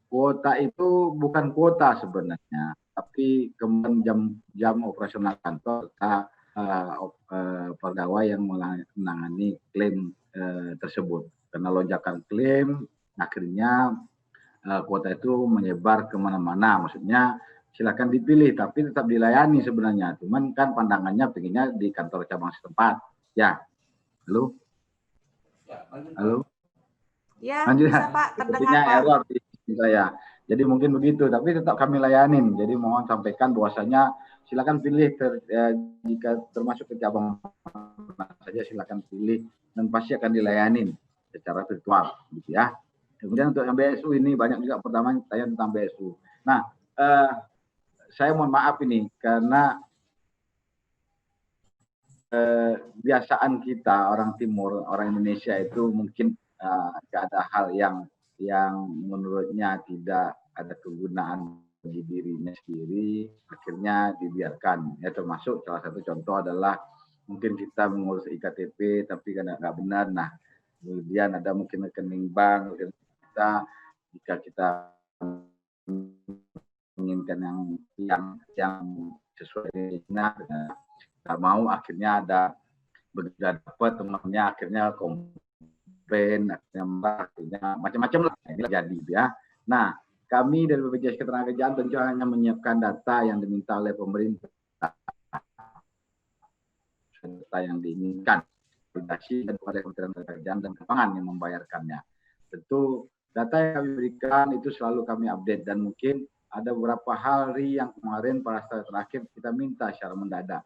kuota itu bukan kuota sebenarnya, tapi kemudian jam operasional kantor pegawai yang menangani klaim tersebut. Karena lonjakan klaim, akhirnya kuota itu menyebar kemana-mana. Maksudnya silakan dipilih, tapi tetap dilayani sebenarnya. Cuman kan pandangannya pengennya di kantor cabang setempat. Ya, halo? Halo? Ya, lanjut, bisa Pak, terdengar Pak. Error di saya. Jadi mungkin begitu, tapi tetap kami layanin. Jadi mohon sampaikan bahwasanya silakan pilih jika termasuk ke cabang saja silakan pilih dan pasti akan dilayanin secara virtual, gitu ya. Kemudian untuk yang BSU ini banyak juga pertama tanya tentang BSU. Nah, saya mohon maaf ini karena kebiasaan kita orang Timur, orang Indonesia itu mungkin ada hal yang menurutnya tidak ada kegunaan bagi dirinya sendiri, akhirnya dibiarkan. Ya, termasuk salah satu contoh adalah mungkin kita mengurus IKTP tapi kan nggak benar. Nah, kemudian ada mungkin rekening bank, jika kita menginginkan yang sesuai dengan nggak mau, akhirnya ada begitu dapat temannya akhirnya komplain, akhirnya macam-macam lah ini jadi ya. Nah, kami dari BPJS Ketenagakerjaan tentu hanya menyiapkan data yang diminta oleh pemerintah, data yang diinginkan, koordinasi dan kepada Kementerian Ketenagakerjaan dan Keuangan yang membayarkannya. Tentu data yang kami berikan itu selalu kami update dan mungkin ada beberapa hari yang kemarin pada saat terakhir kita minta secara mendadak.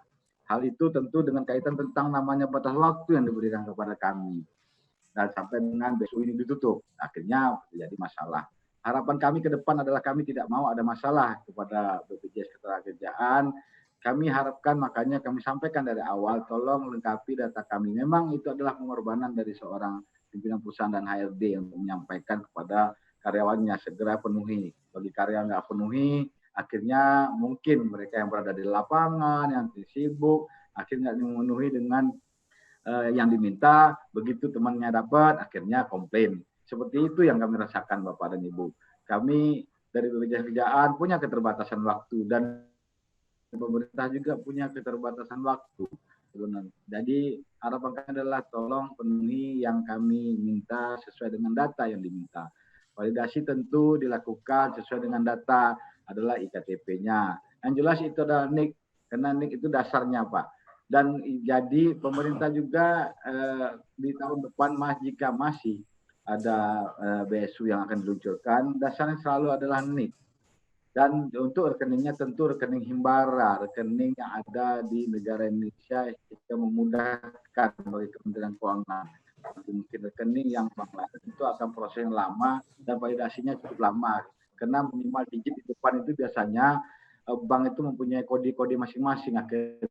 Hal itu tentu dengan kaitan tentang namanya batas waktu yang diberikan kepada kami. Dan sampai dengan besok ini ditutup, akhirnya terjadi masalah. harapan kami ke depan adalah kami tidak mau ada masalah kepada BPJS Ketenagakerjaan. Kami harapkan, makanya kami sampaikan dari awal, tolong lengkapi data kami. Memang itu adalah pengorbanan dari seorang pimpinan perusahaan dan HRD untuk menyampaikan kepada karyawannya segera penuhi. Bagi karyawan nggak penuhi, akhirnya mungkin mereka yang berada di lapangan, yang sibuk, akhirnya memenuhi dengan yang diminta, begitu temannya dapat, akhirnya komplain. Seperti itu yang kami rasakan Bapak dan Ibu. Kami dari BPJS Kerjaan punya keterbatasan waktu dan pemerintah juga punya keterbatasan waktu. Jadi harapan kami adalah tolong penuhi yang kami minta sesuai dengan data yang diminta. Validasi tentu dilakukan sesuai dengan data adalah IKTP-nya. Yang jelas itu adalah NIK, karena NIK itu dasarnya Pak. Dan jadi pemerintah juga di tahun depan jika masih ada BSU yang akan diluncurkan, dasarnya selalu adalah NIK. Dan untuk rekeningnya tentu rekening Himbara, rekening yang ada di negara Indonesia yang memudahkan bagi Kementerian Keuangan. Mungkin rekening yang bank lain itu akan proses yang lama dan validasinya cukup lama. Karena minimal digit di depan itu biasanya bank itu mempunyai kode-kode masing-masing. Akhirnya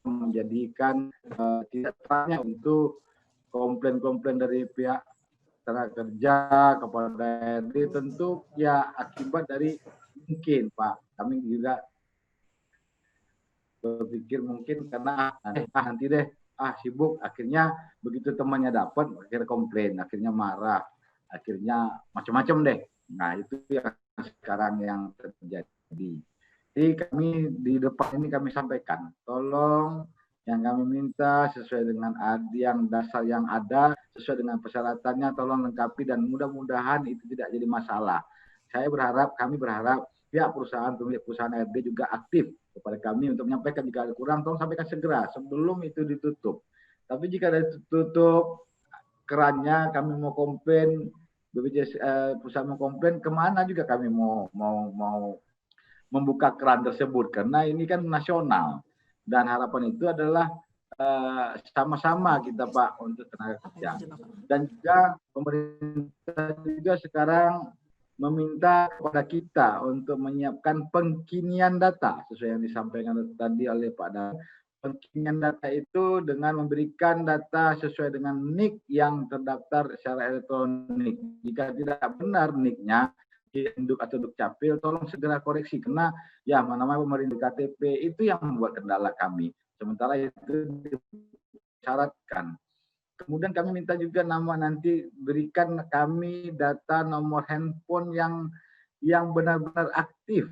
menjadikan tidak terangnya untuk komplain-komplain dari pihak tenaga kerja kepada HRD tentu ya akibat dari mungkin Pak, kami juga berpikir mungkin karena nanti deh sibuk, akhirnya begitu temannya dapat akhirnya komplain, akhirnya marah, akhirnya macam-macam deh. Nah itu yang sekarang yang terjadi. Jadi kami di depan ini kami sampaikan, tolong yang kami minta sesuai dengan yang dasar yang ada, sesuai dengan persyaratannya, tolong lengkapi dan mudah-mudahan itu tidak jadi masalah. Kami berharap pihak perusahaan, pemilik perusahaan HRD juga aktif kepada kami untuk menyampaikan jika ada kurang, tolong sampaikan segera sebelum itu ditutup. Tapi jika ada tutup kerannya, kami mau komplain, BPJS perusahaan mau komplain, kemana juga kami mau membuka keran tersebut karena ini kan nasional. Dan harapan itu adalah sama-sama kita Pak untuk tenaga kerja. Dan juga pemerintah juga sekarang meminta kepada kita untuk menyiapkan pengkinian data sesuai yang disampaikan tadi oleh Pak Dan. Pengkinian data itu dengan memberikan data sesuai dengan NIK yang terdaftar secara elektronik. Jika tidak benar NIK-nya, induk atau dukcapil, tolong segera koreksi karena ya namanya pemerintah KTP itu yang membuat kendala kami. Sementara itu disyaratkan. Kemudian kami minta juga nanti berikan kami data nomor handphone yang benar-benar aktif.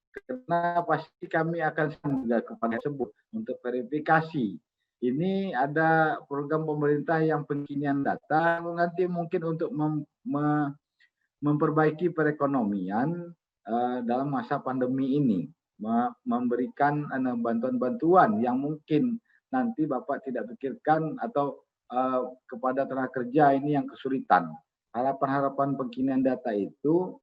Karena pasti kami akan juga kepada tersebut untuk verifikasi. Ini ada program pemerintah yang pengkinian data nanti mungkin untuk memperbaiki perekonomian dalam masa pandemi ini, memberikan bantuan-bantuan yang mungkin nanti Bapak tidak pikirkan atau kepada tenaga kerja ini yang kesulitan. Harapan-harapan pengkinian data itu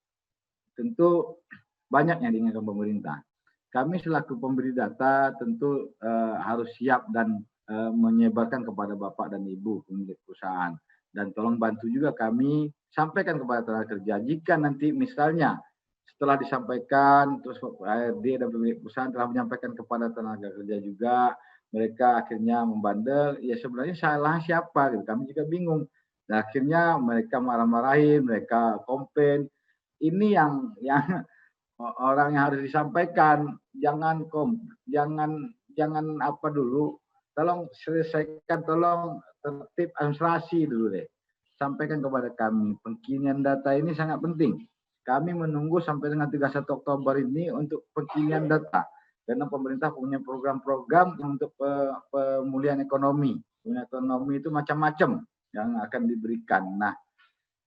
tentu banyak yang diinginkan pemerintah. Kami selaku pemberi data tentu harus siap dan menyebarkan kepada Bapak dan Ibu pemilik perusahaan. Dan tolong bantu juga kami sampaikan kepada tenaga kerja. Jika nanti misalnya setelah disampaikan, terus HRD dan pemilik perusahaan telah menyampaikan kepada tenaga kerja juga, mereka akhirnya membandel, ya sebenarnya salah siapa? Gitu. Kami juga bingung. Dan akhirnya mereka marah-marahin, mereka komplain. Ini yang orang yang harus disampaikan. Jangan apa dulu. Tolong selesaikan, tolong tertib administrasi dulu deh. Sampaikan kepada kami. Pengkinian data ini sangat penting. Kami menunggu sampai dengan 31 Oktober ini untuk pengkinian data. Karena pemerintah punya program-program untuk pemulihan ekonomi. Pemulihan ekonomi itu macam-macam yang akan diberikan. Nah,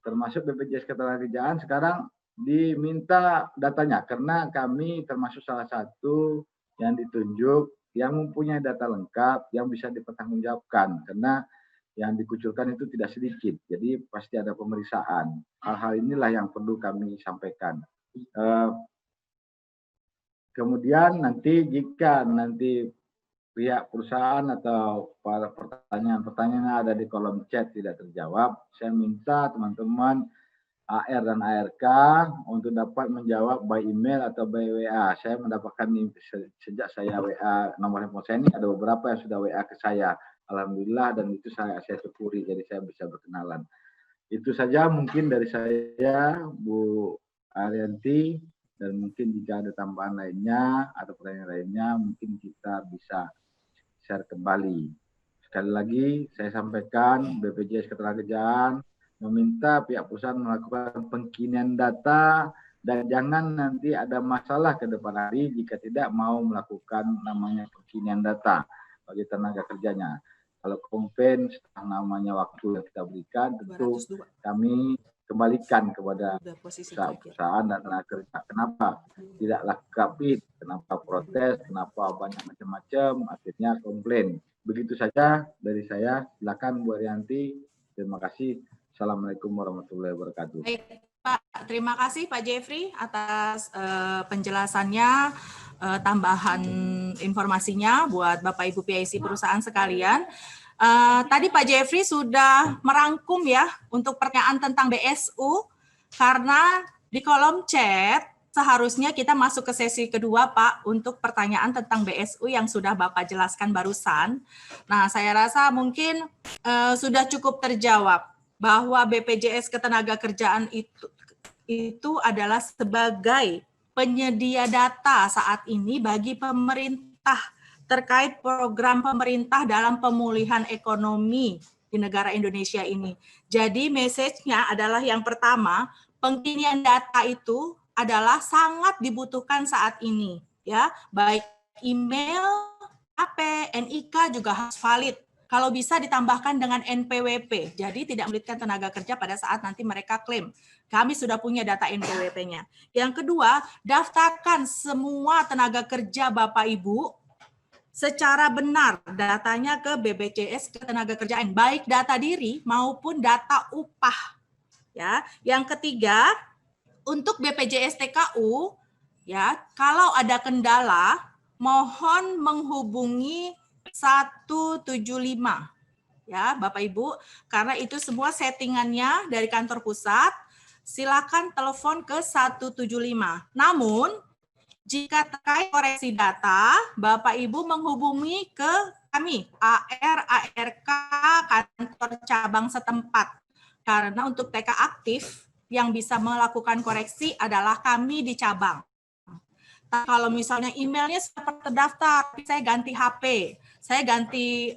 termasuk BPJS Ketenagakerjaan sekarang diminta datanya. Karena kami termasuk salah satu yang ditunjuk yang mempunyai data lengkap yang bisa dipertanggungjawabkan karena yang dikucurkan itu tidak sedikit, jadi pasti ada pemeriksaan. Hal-hal inilah yang perlu kami sampaikan. Kemudian nanti jika nanti pihak perusahaan atau para pertanyaan ada di kolom chat tidak terjawab, saya minta teman-teman AR dan ARK untuk dapat menjawab by email atau by WA. Saya mendapatkan sejak saya WA nomor handphone saya ini ada beberapa yang sudah WA ke saya. Alhamdulillah, dan itu saya syukuri, jadi saya bisa berkenalan. Itu saja mungkin dari saya, Bu Arianti, dan mungkin jika ada tambahan lainnya atau pertanyaan lainnya, mungkin kita bisa share kembali. Sekali lagi saya sampaikan, BPJS Ketenagakerjaan meminta pihak perusahaan melakukan pengkinian data dan jangan nanti ada masalah ke depan hari jika tidak mau melakukan namanya pengkinian data bagi tenaga kerjanya. Kalau komplain setelah namanya waktu yang kita berikan, tentu kami kembalikan kepada perusahaan dan tenaga kerja. Kenapa tidak lengkap, kenapa protes, kenapa banyak macam-macam, akhirnya komplain. Begitu saja dari saya. Silakan Bu Arianti. Terima kasih. Assalamualaikum warahmatullahi wabarakatuh. Baik, Pak. Terima kasih Pak Jeffrey atas penjelasannya, tambahan informasinya buat Bapak Ibu PIC perusahaan sekalian. Tadi Pak Jeffrey sudah merangkum ya untuk pertanyaan tentang BSU, karena di kolom chat seharusnya kita masuk ke sesi kedua Pak untuk pertanyaan tentang BSU yang sudah Bapak jelaskan barusan. Nah, saya rasa mungkin sudah cukup terjawab bahwa BPJS Ketenagakerjaan itu adalah sebagai penyedia data saat ini bagi pemerintah terkait program pemerintah dalam pemulihan ekonomi di negara Indonesia ini. Jadi message-nya adalah yang pertama, pengkinian data itu adalah sangat dibutuhkan saat ini, ya, baik email, HP, NIK juga harus valid. Kalau bisa ditambahkan dengan NPWP, jadi tidak menyulitkan tenaga kerja pada saat nanti mereka klaim. Kami sudah punya data NPWP-nya. Yang kedua, daftarkan semua tenaga kerja Bapak Ibu secara benar datanya ke BPJS Ketenagakerjaan, baik data diri maupun data upah. Ya, yang ketiga, untuk BPJS TKU, ya, kalau ada kendala, mohon menghubungi 175 ya Bapak Ibu, karena itu semua settingannya dari kantor pusat. Silakan telepon ke 175. Namun jika terkait koreksi data, Bapak Ibu menghubungi ke kami AR ARK kantor cabang setempat, karena untuk TK aktif yang bisa melakukan koreksi adalah kami di cabang. Kalau misalnya emailnya sudah terdaftar, saya ganti HP, saya ganti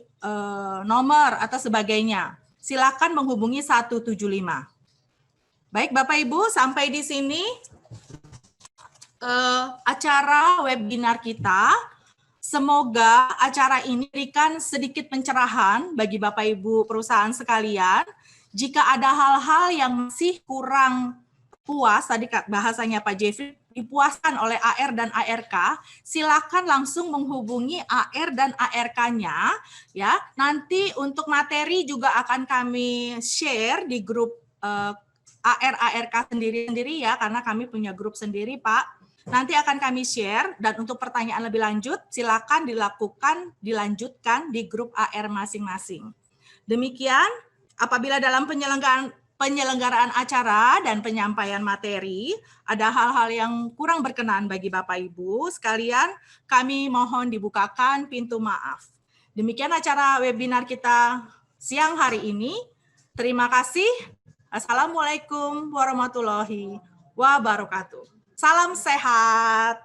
nomor atau sebagainya, silakan menghubungi 175. Baik Bapak Ibu, sampai di sini acara webinar kita. Semoga acara ini memberikan sedikit pencerahan bagi Bapak Ibu perusahaan sekalian. Jika ada hal-hal yang masih kurang puas, tadi bahasanya Pak Jeffrey, dipuaskan oleh AR dan ARK, silakan langsung menghubungi AR dan ARK-nya ya. Nanti untuk materi juga akan kami share di grup AR ARK sendiri-sendiri ya, karena kami punya grup sendiri Pak. Nanti akan kami share, dan untuk pertanyaan lebih lanjut silakan dilanjutkan di grup AR masing-masing. Demikian, apabila dalam penyelenggaraan acara dan penyampaian materi, ada hal-hal yang kurang berkenan bagi Bapak Ibu sekalian, kami mohon dibukakan pintu maaf. Demikian acara webinar kita siang hari ini. Terima kasih. Assalamualaikum warahmatullahi wabarakatuh. Salam sehat.